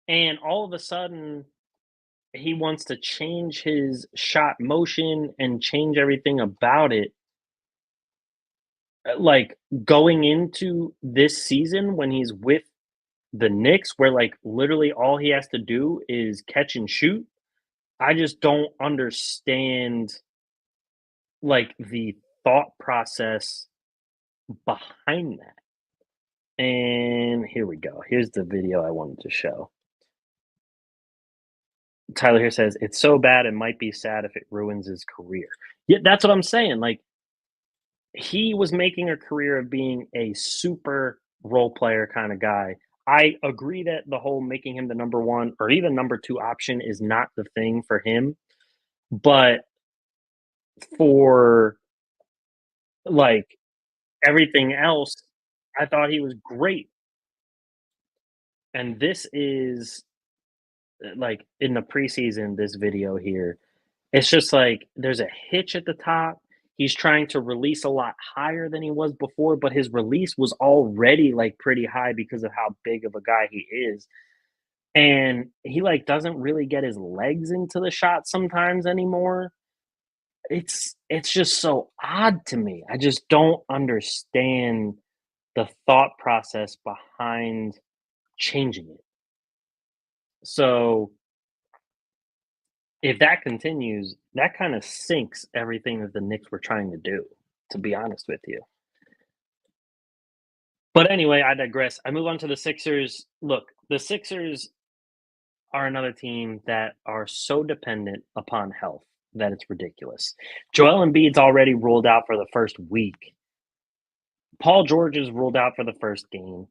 And all of a sudden, he wants to change his shot motion and change everything about it. Going into this season when he's with the Knicks, where literally all he has to do is catch and shoot. I just don't understand the thought process behind that. And here we go. Here's the video I wanted to show. Tyler here says, "It's so bad it might be sad if it ruins his career." Yeah, that's what I'm saying. He was making a career of being a super role player kind of guy. I agree that the whole making him the number 1 or even number 2 option is not the thing for him, but for, like, everything else, I thought he was great. And this is, in the preseason, this video here, it's just there's a hitch at the top. He's trying to release a lot higher than he was before, but his release was already pretty high because of how big of a guy he is. And he doesn't really get his legs into the shot sometimes anymore. It's just so odd to me. I just don't understand the thought process behind changing it. So if that continues, that kind of sinks everything that the Knicks were trying to do, to be honest with you. But anyway, I digress. I move on to the Sixers. Look, the Sixers are another team that are so dependent upon health that it's ridiculous. Joel Embiid's already ruled out for the first week. Paul George is ruled out for the first game.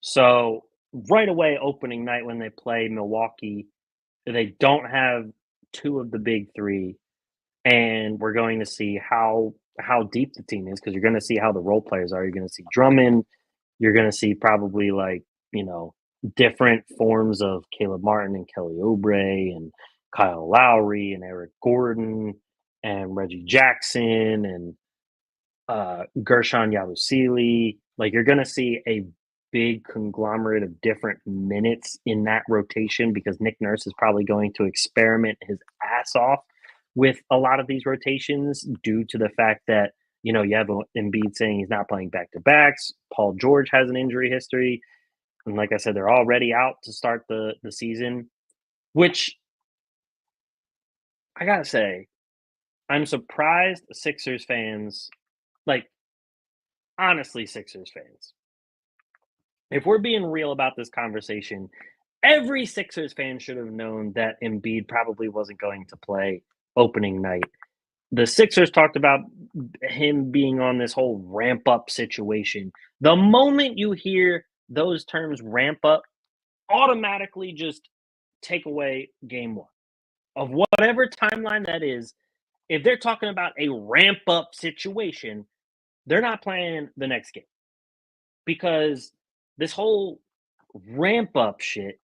So right away, opening night when they play Milwaukee, they don't have 2 of the big 3, and we're going to see how deep the team is because you're going to see how the role players are. You're going to see Drummond. You're going to see probably different forms of Caleb Martin and Kelly Oubre and Kyle Lowry and Eric Gordon and Reggie Jackson and Gershon Yabusele. You're going to see a big conglomerate of different minutes in that rotation because Nick Nurse is probably going to experiment his ass off with a lot of these rotations due to the fact that you have Embiid saying he's not playing back to backs. Paul George has an injury history, and like I said, they're already out to start the season. Which I gotta say, I'm surprised Sixers fans, like honestly, Sixers fans. If we're being real about this conversation, every Sixers fan should have known that Embiid probably wasn't going to play opening night. The Sixers talked about him being on this whole ramp up situation. The moment you hear those terms ramp up, automatically just take away game 1 of whatever timeline that is. If they're talking about a ramp up situation, they're not playing the next game because this whole ramp up shit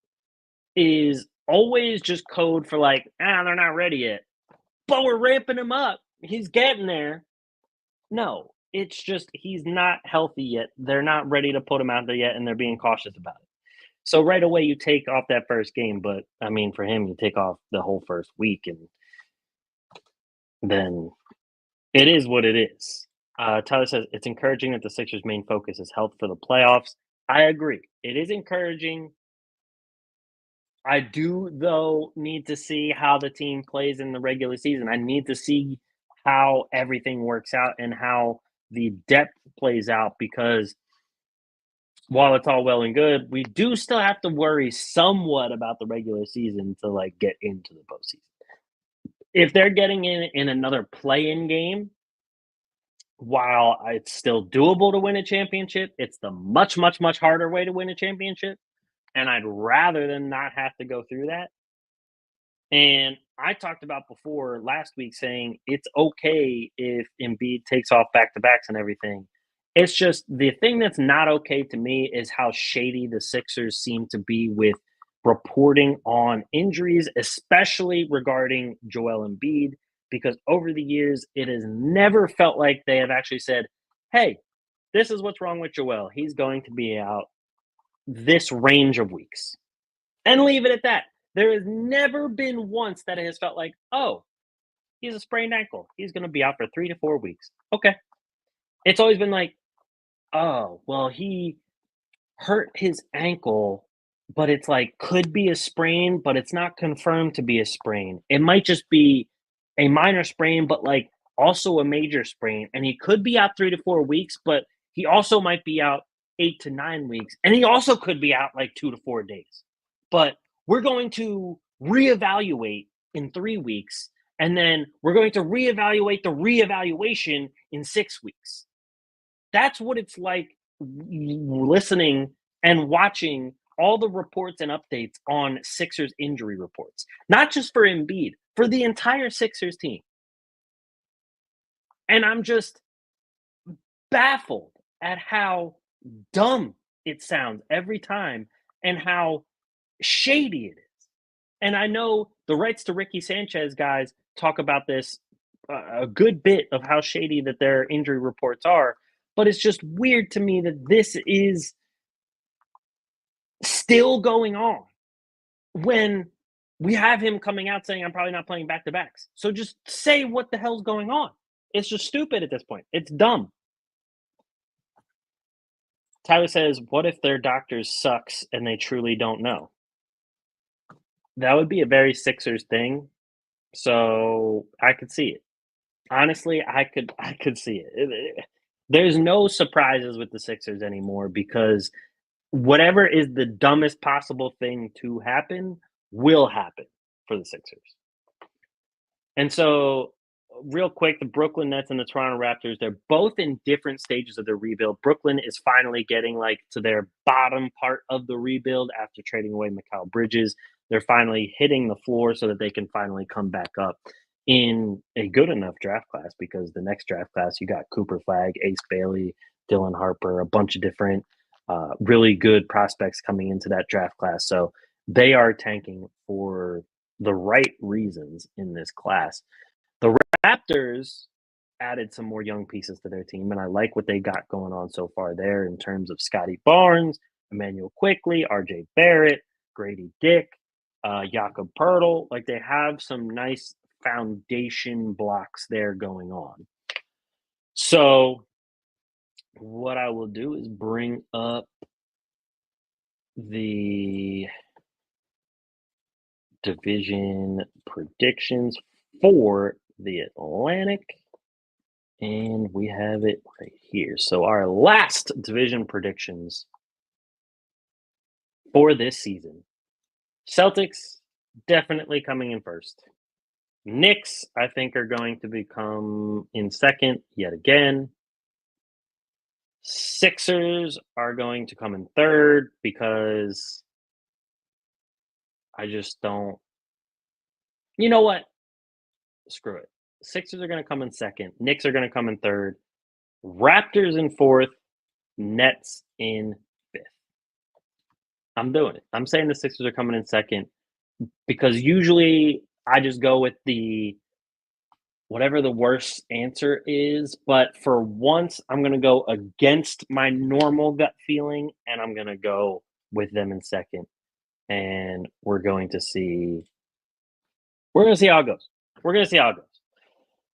is always just code for they're not ready yet, but we're ramping him up. He's getting there. No, it's just he's not healthy yet. They're not ready to put him out there yet, and they're being cautious about it. So right away, you take off that first game, but I mean, for him, you take off the whole first week, and then it is what it is. Tyler says it's encouraging that the Sixers' main focus is health for the playoffs. I agree. It is encouraging. I do, though, need to see how the team plays in the regular season. I need to see how everything works out and how the depth plays out because while it's all well and good, we do still have to worry somewhat about the regular season to get into the postseason. If they're getting in another play-in game, while it's still doable to win a championship, it's the much, much, much harder way to win a championship. And I'd rather than not have to go through that. And I talked about before last week saying it's okay if Embiid takes off back to backs and everything. It's just the thing that's not okay to me is how shady the Sixers seem to be with reporting on injuries, especially regarding Joel Embiid, because over the years, it has never felt like they have actually said, hey, this is what's wrong with Joel. He's going to be out this range of weeks and leave it at that. There has never been once that it has felt like, oh, he's a sprained ankle. He's going to be out for 3 to 4 weeks. Okay. It's always been like, oh, well, he hurt his ankle, but it's like could be a sprain, but it's not confirmed to be a sprain. It might just be a minor sprain, but like also a major sprain. And he could be out 3 to 4 weeks, but he also might be out 8 to 9 weeks. And he also could be out like 2 to 4 days. But we're going to reevaluate in 3 weeks. And then we're going to reevaluate the reevaluation in 6 weeks. That's what it's like listening and watching all the reports and updates on Sixers injury reports, not just for Embiid, for the entire Sixers team. And I'm just baffled at how dumb it sounds every time and how shady it is. And I know the Rights to Ricky Sanchez guys talk about this a good bit of how shady that their injury reports are, but it's just weird to me that this is still going on when we have him coming out saying, I'm probably not playing back to backs. So just say what the hell's going on. It's just stupid at this point. It's dumb. Tyler says, what if their doctors sucks and they truly don't know? That would be a very Sixers thing. So I could see it. Honestly, I could see it. There's no surprises with the Sixers anymore because whatever is the dumbest possible thing to happen will happen for the Sixers. And so, real quick, the Brooklyn Nets and the Toronto Raptors, they're both in different stages of their rebuild. Brooklyn is finally getting like to their bottom part of the rebuild after trading away Mikal Bridges. They're finally hitting the floor so that they can finally come back up in a good enough draft class because the next draft class, you got Cooper Flag, Ace Bailey, Dylan Harper, a bunch of different really good prospects coming into that draft class. So they are tanking for the right reasons in this class. The Raptors added some more young pieces to their team, and I like what they got going on so far there in terms of Scotty Barnes, Emmanuel Quickly, RJ Barrett, Grady Dick, Jakob Pertl. Like they have some nice foundation blocks there going on. So what I will do is bring up the division predictions for the Atlantic, and we have it right here. So our last division predictions for this season: Celtics definitely coming in first. Knicks, I think, are going to become in second yet again. Sixers are going to come in third because I just don't. You know what? Screw it. Sixers are going to come in second. Knicks are going to come in third. Raptors in fourth. Nets in fifth. I'm doing it. I'm saying the Sixers are coming in second because usually I just go with the whatever the worst answer is. But for once, I'm going to go against my normal gut feeling and I'm going to go with them in second. And we're going to see how it goes. We're going to see how it goes.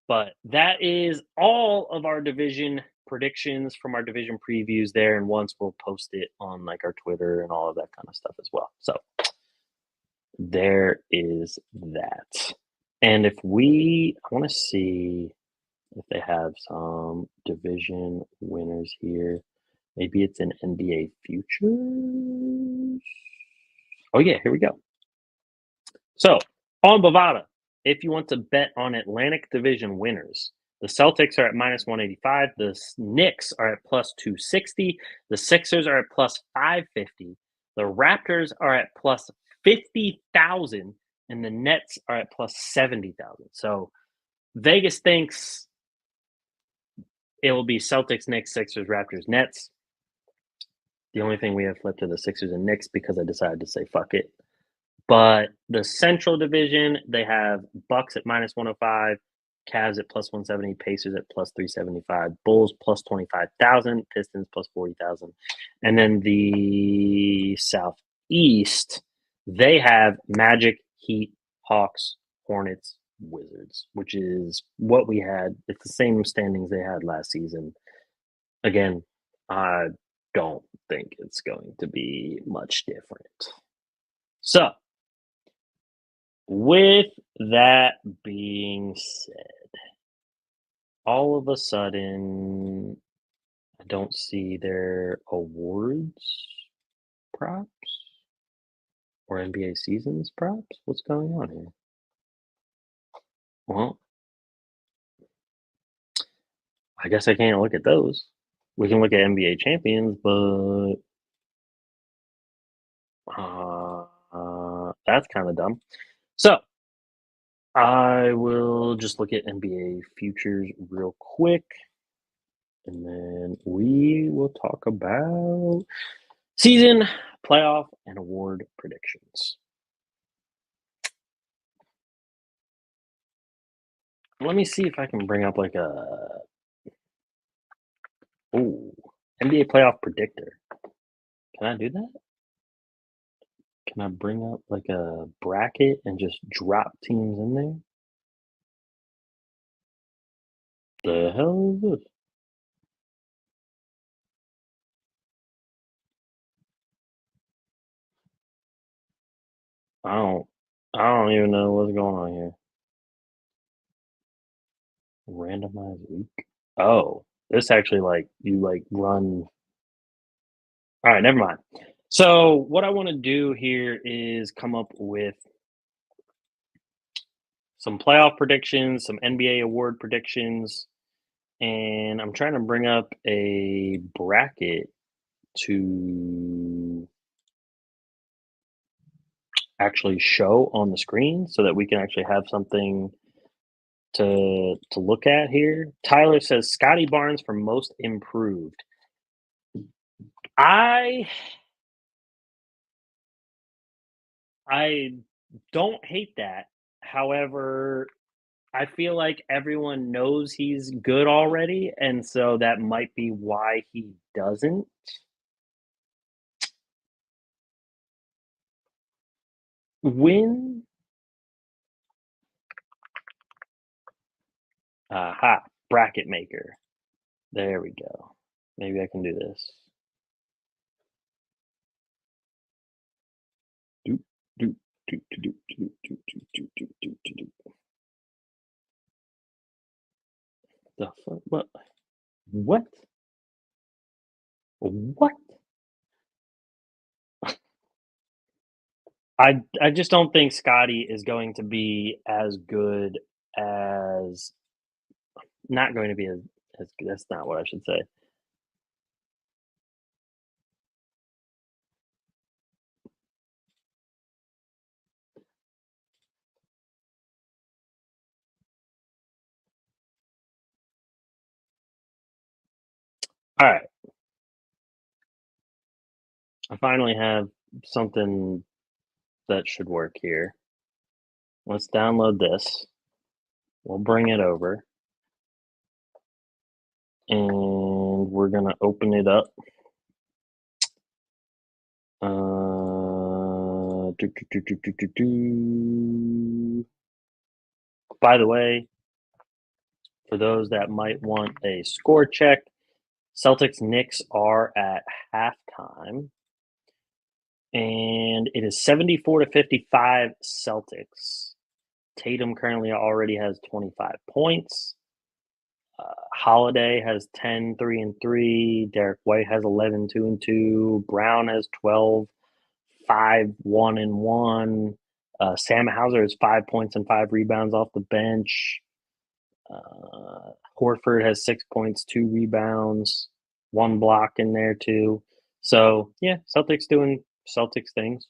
But that is all of our division predictions from our division previews there. And once we'll post it on like our Twitter and all of that kind of stuff as well. So there is that. And I want to see if they have some division winners here. Maybe it's an NBA futures. Oh yeah, here we go. So on Bovada, if you want to bet on Atlantic Division winners, The Celtics are at minus 185. The Knicks are at plus 260. The Sixers are at plus 550. The Raptors are at plus 50,000. And the Nets are at plus 70,000. So Vegas thinks it will be Celtics, Knicks, Sixers, Raptors, Nets. The only thing we have flipped to the Sixers and Knicks because I decided to say fuck it. But the Central Division, they have Bucks at minus 105, Cavs at plus 170, Pacers at plus 375, Bulls plus 25,000, Pistons plus 40,000. And then the Southeast, they have Magic, Heat, Hawks, Hornets, Wizards, which is what we had. It's the same standings they had last season. Again, I don't think it's going to be much different. So, with that being said, all of a sudden, I don't see their awards props or NBA seasons props. What's going on here? Well, I guess I can't look at those. We can look at NBA champions, but that's kind of dumb. So I will just look at NBA futures real quick, and then we will talk about season, playoff, and award predictions. Let me see if I can bring up like a NBA playoff predictor. Can I do that? Can I bring up like a bracket and just drop teams in there? The hell is this? I don't I don't even know what's going on here. Randomized week. Oh, this actually like you like run. All right, never mind. So what I want to do here is come up with some playoff predictions, some NBA award predictions, and I'm trying to bring up a bracket to actually show on the screen so that we can actually have something to look at here. Tyler says Scotty Barnes for most improved. I I don't hate that. However, I feel like everyone knows he's good already, and so that might be why he doesn't. Win. Aha, bracket maker. There we go. Maybe I can do this. Doop, doop, doop, doop, doop, doop, doop, doop, doop, doop, doop. The fuck? What? What? What? I just don't think Scotty is going to be as good as not going to be as that's not what I should say. All right. I finally have something that should work here. Let's download this. We'll bring it over. And we're going to open it up. By the way, for those that might want a score check, Celtics Knicks are at halftime. And it is 74 to 55 Celtics. Tatum currently already has 25 points. Holiday has 10, 3 and 3. Derek White has 11, 2 and 2. Brown has 12, 5, 1 and 1. Sam Hauser has 5 points and 5 rebounds off the bench. Horford has 6 points, 2 rebounds, 1 block in there too. So yeah, Celtics doing Celtics things.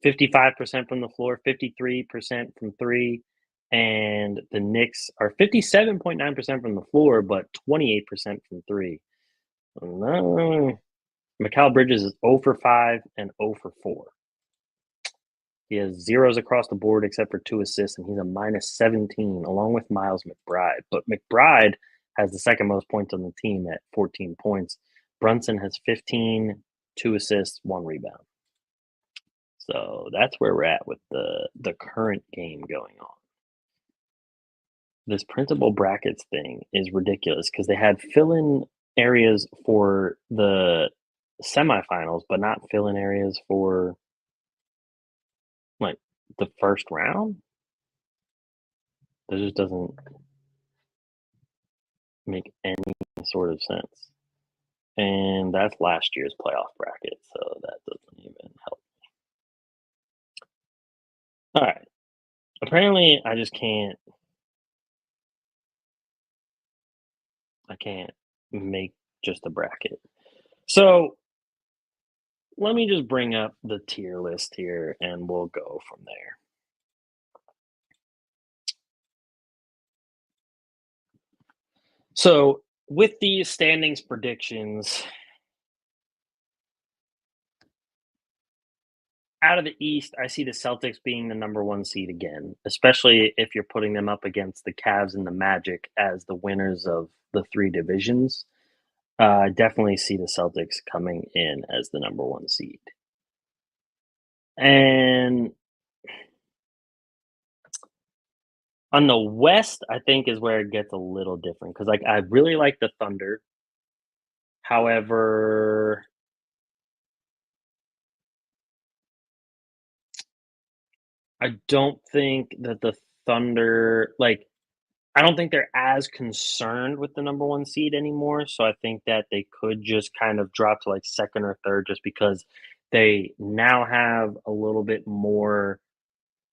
55% from the floor, 53% from three, and the Knicks are 57.9% from the floor, but 28% from three. No, Mikal Bridges is 0 for 5 and 0 for 4. He has zeros across the board except for 2 assists, and he's a minus 17 along with Miles McBride. But McBride has the second most points on the team at 14 points. Brunson has 15, 2 assists, 1 rebound. So that's where we're at with the current game going on. This printable brackets thing is ridiculous because they had fill-in areas for the semifinals, but not fill-in areas for like the first round. That just doesn't make any sort of sense. And that's last year's playoff bracket, so that doesn't even help. All right. Apparently, I just can't. I can't make just a bracket. So let me just bring up the tier list here, and we'll go from there. So with the standings predictions, out of the East, I see the Celtics being the number one seed again, especially if you're putting them up against the Cavs and the Magic as the winners of the three divisions. I definitely see the Celtics coming in as the number one seed. And on the West, I think is where it gets a little different because, like, I really like the Thunder. However, I don't think that the Thunder, like, I don't think they're as concerned with the number one seed anymore. So I think that they could just kind of drop to like second or third just because they now have a little bit more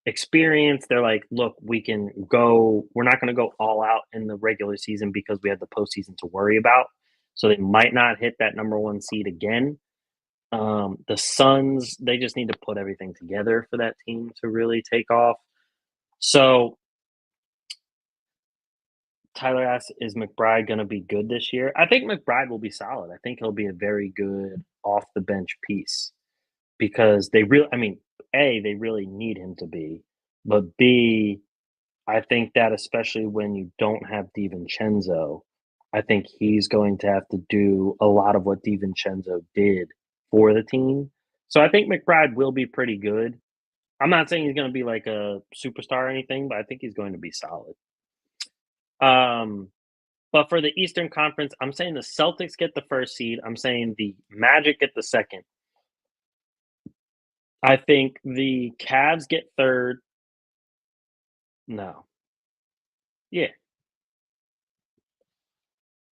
experience. They're like, look, we can go, we're not going to go all out in the regular season because we have the postseason to worry about. So they might not hit that number one seed again. The Suns, they just need to put everything together for that team to really take off. So Tyler asks, is McBride going to be good this year? I think McBride will be solid. I think he'll be a very good off the bench piece because they really, I mean, A, they really need him to be, but B, I think that especially when you don't have DiVincenzo, I think he's going to have to do a lot of what DiVincenzo did for the team. So I think McBride will be pretty good. I'm not saying he's going to be like a superstar or anything, but I think he's going to be solid. But for the Eastern Conference, I'm saying the Celtics get the first seed. I'm saying the Magic get the second. I think the Cavs get third. No. Yeah.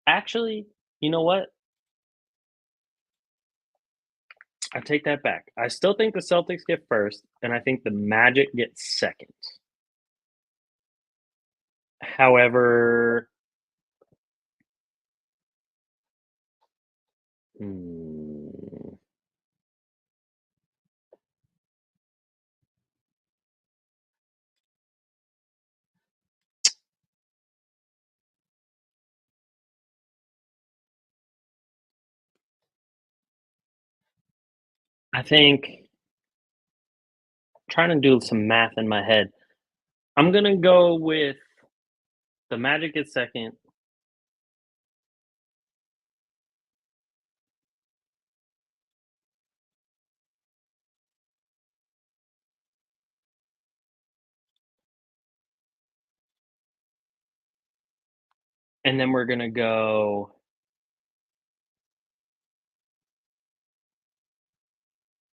Actually, you know what? I take that back. I still think the Celtics get first, and I think the Magic get second. However, hmm, I think trying to do some math in my head. I'm gonna go with the Magic at second, and then we're gonna go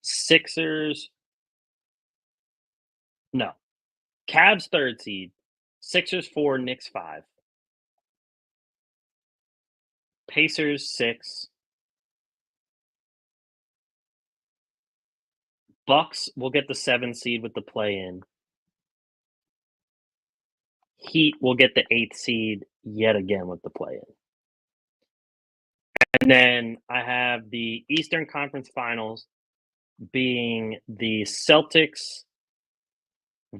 Sixers. No, Cavs third seed, Sixers 4, Knicks 5, Pacers 6, Bucks will get the 7 seed with the play in. Heat will get the 8th seed yet again with the play-in. And then I have the Eastern Conference Finals being the Celtics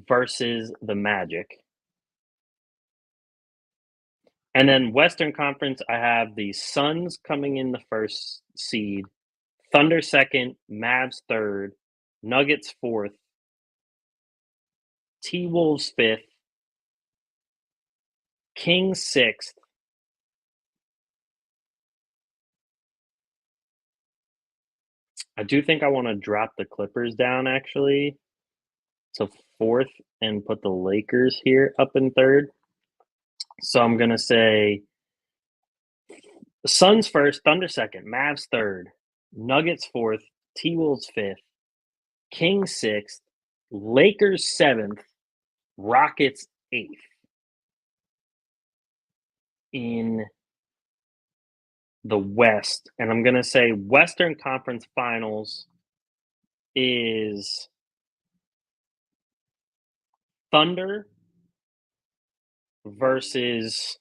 versus the Magic. And then Western Conference, I have the Suns coming in the first seed, Thunder second, Mavs third, Nuggets fourth, T-Wolves fifth, Kings sixth. I do think I want to drop the Clippers down actually to fourth and put the Lakers here up in third. So I'm going to say Suns first, Thunder second, Mavs third, Nuggets fourth, T-Wolves fifth, Kings sixth, Lakers seventh, Rockets eighth in the West. And I'm going to say Western Conference Finals is Thunder versus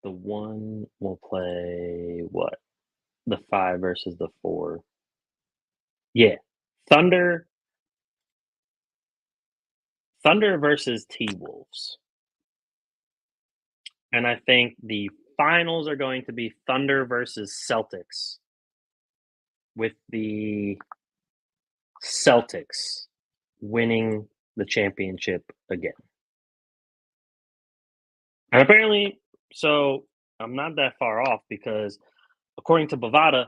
the one will play what? The 5 versus the 4. Yeah. Thunder versus T-Wolves. And I think the finals are going to be Thunder versus Celtics, with the Celtics winning the championship again. And apparently, so I'm not that far off because according to Bovada,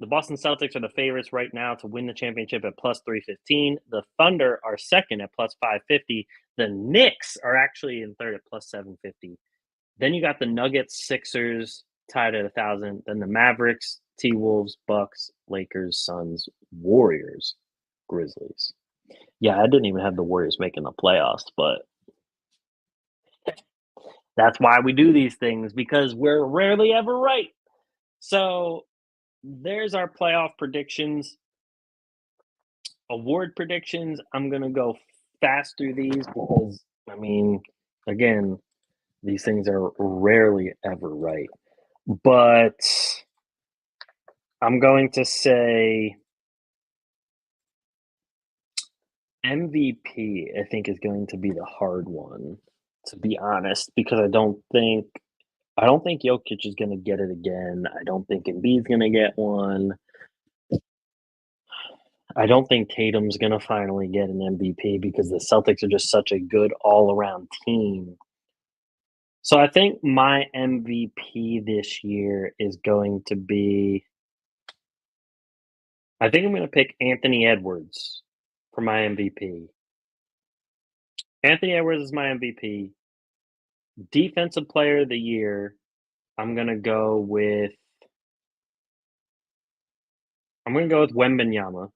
the Boston Celtics are the favorites right now to win the championship at plus 315. The Thunder are second at plus 550. The Knicks are actually in third at plus 750. Then you got the Nuggets, Sixers tied at 1,000. Then the Mavericks, T-Wolves, Bucks, Lakers, Suns, Warriors, Grizzlies. Yeah, I didn't even have the Warriors making the playoffs, but that's why we do these things, because we're rarely ever right. So there's our playoff predictions. Award predictions, I'm going to go fast through these because, I mean, again, these things are rarely ever right. But I'm going to say MVP, I think, is going to be the hard one, to be honest, because I don't think Jokic is going to get it again. I don't think Embiid's going to get one. I don't think Tatum's going to finally get an MVP because the Celtics are just such a good all-around team. So I think my MVP this year is going to be, I think I'm going to pick Anthony Edwards for my MVP. Anthony Edwards is my MVP. Defensive Player of the Year, I'm going to go with Wembanyama.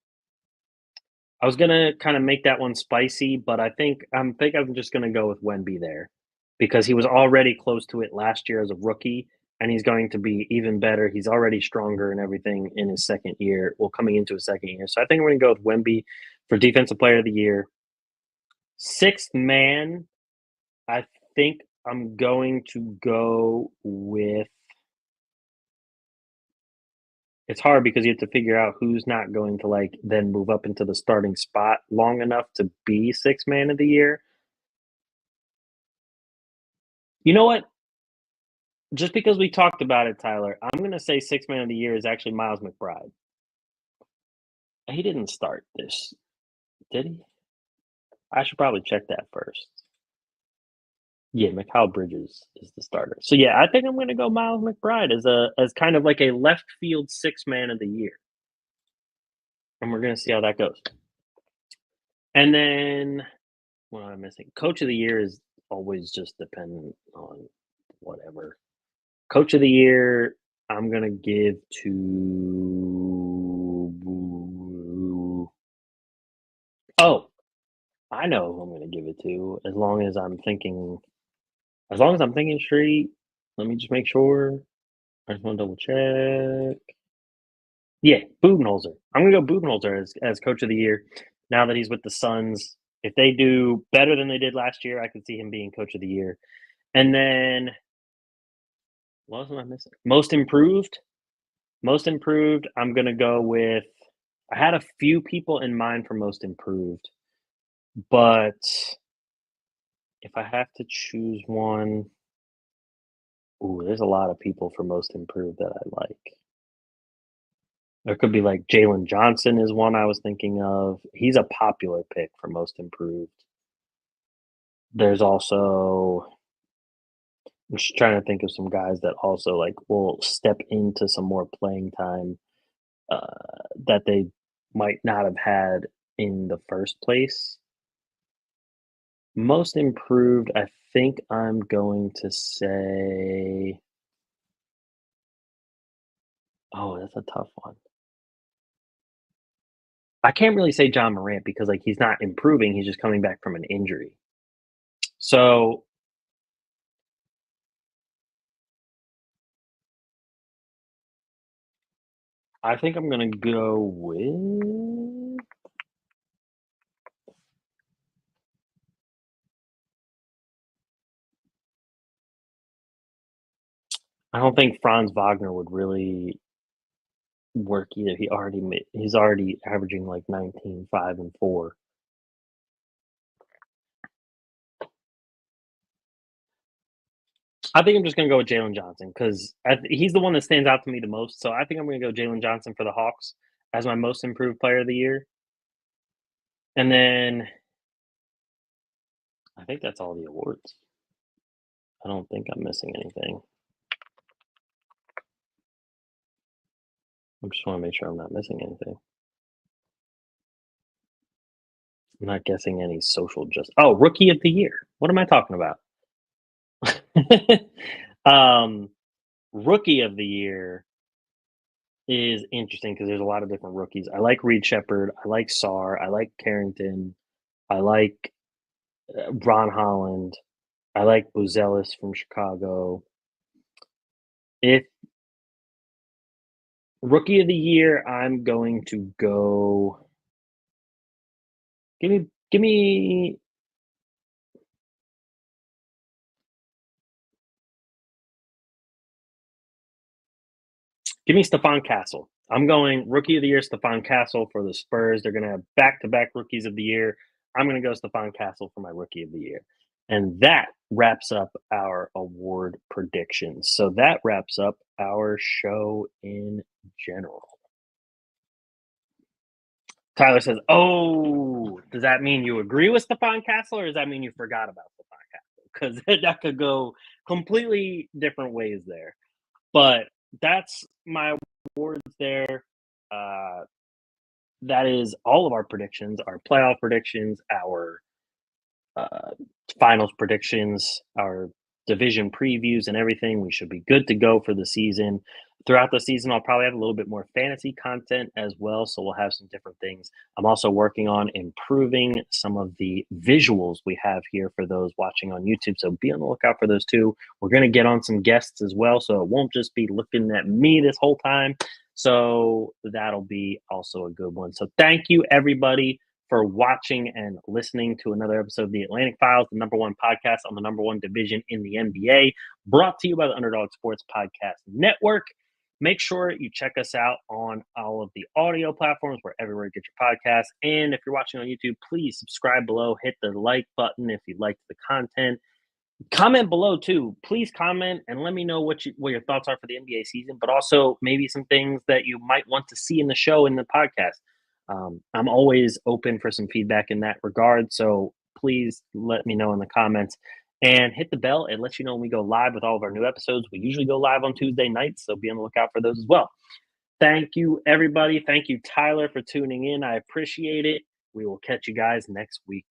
I was gonna kind of make that one spicy, but I think I'm just gonna go with Wemby there because he was already close to it last year as a rookie, and he's going to be even better. He's already stronger and everything in his second year, well, coming into his second year. So I think we're gonna go with Wemby for Defensive Player of the Year. Sixth man, I think I'm going to go with. It's hard because you have to figure out who's not going to like then move up into the starting spot long enough to be sixth man of the year. You know what? Just because we talked about it, Tyler, I'm going to say sixth man of the year is actually Miles McBride. He didn't start this, did he? I should probably check that first. Yeah, Mikal Bridges is the starter. So yeah, I think I'm going to go Miles McBride as kind of like a left field sixth man of the year, and we're going to see how that goes. And then what am I missing? Coach of the year is always just dependent on whatever. Coach of the year, I'm gonna give to. Oh, I know who I'm gonna give it to. As long as I'm thinking straight. Let me just make sure. I just want to double check. Yeah, Budenholzer. I'm gonna go Budenholzer as coach of the year. Now that he's with the Suns, If they do better than they did last year, I could see him being coach of the year. And then what was I missing? Most improved. Most improved. I'm gonna go with. I had a few people in mind for most improved, but if I have to choose one, ooh, there's a lot of people for most improved that I like. There could be like Jalen Johnson is one I was thinking of. He's a popular pick for most improved. There's also I'm just trying to think of some guys that also like will step into some more playing time that they might not have had in the first place. Most improved, I think I'm going to say. Oh, that's a tough one. I can't really say John Morant because like he's not improving, he's just coming back from an injury. So I think I'm gonna go with. I don't think Franz Wagner would really work either. He's already averaging like 19, 5, and 4. I think I'm just gonna go with Jalen Johnson because he's the one that stands out to me the most. So I think I'm gonna go Jalen Johnson for the Hawks as my most improved player of the year. And then I think that's all the awards. I don't think I'm missing anything. I just want to make sure I'm not missing anything. I'm not guessing any social just. Oh, rookie of the year. What am I talking about? um, rookie of the year is interesting because there's a lot of different rookies. I like Reed Shepard. I like Sarr. I like Carrington. I like Ron Holland. I like Buzelis from Chicago. If rookie of the year, I'm going to go. Give me Give me Stephon Castle. I'm going rookie of the year, Stephon Castle for the Spurs. They're going to have back-to-back rookies of the year. I'm going to go Stephon Castle for my rookie of the year. And that wraps up our award predictions. So that wraps up our show in general. Tyler says, "Oh, does that mean you agree with Stephon Castle, or does that mean you forgot about Stephon Castle? Because that could go completely different ways there." But that's my awards there. Uh, that is all of our predictions, our playoff predictions, our uh, finals predictions, our division previews, and everything. We should be good to go for the season. Throughout the season, I'll probably have a little bit more fantasy content as well. So we'll have some different things. I'm also working on improving some of the visuals we have here for those watching on YouTube. So be on the lookout for those too. We're going to get on some guests as well. So it won't just be looking at me this whole time. So that'll be also a good one. So thank you, everybody, for watching and listening to another episode of the Atlantic Files, the number one podcast on the number one division in the NBA, brought to you by the Underdog Sports Podcast Network. Make sure you check us out on all of the audio platforms, where everywhere you get your podcasts. And if you're watching on YouTube, please subscribe below, hit the like button if you liked the content. Comment below too. Please comment and let me know what your thoughts are for the NBA season, but also maybe some things that you might want to see in the show, in the podcast. I'm always open for some feedback in that regard. So please let me know in the comments and hit the bell. It lets you know when we go live with all of our new episodes. We usually go live on Tuesday nights, so be on the lookout for those as well. Thank you, everybody. Thank you, Tyler, for tuning in. I appreciate it. We will catch you guys next week.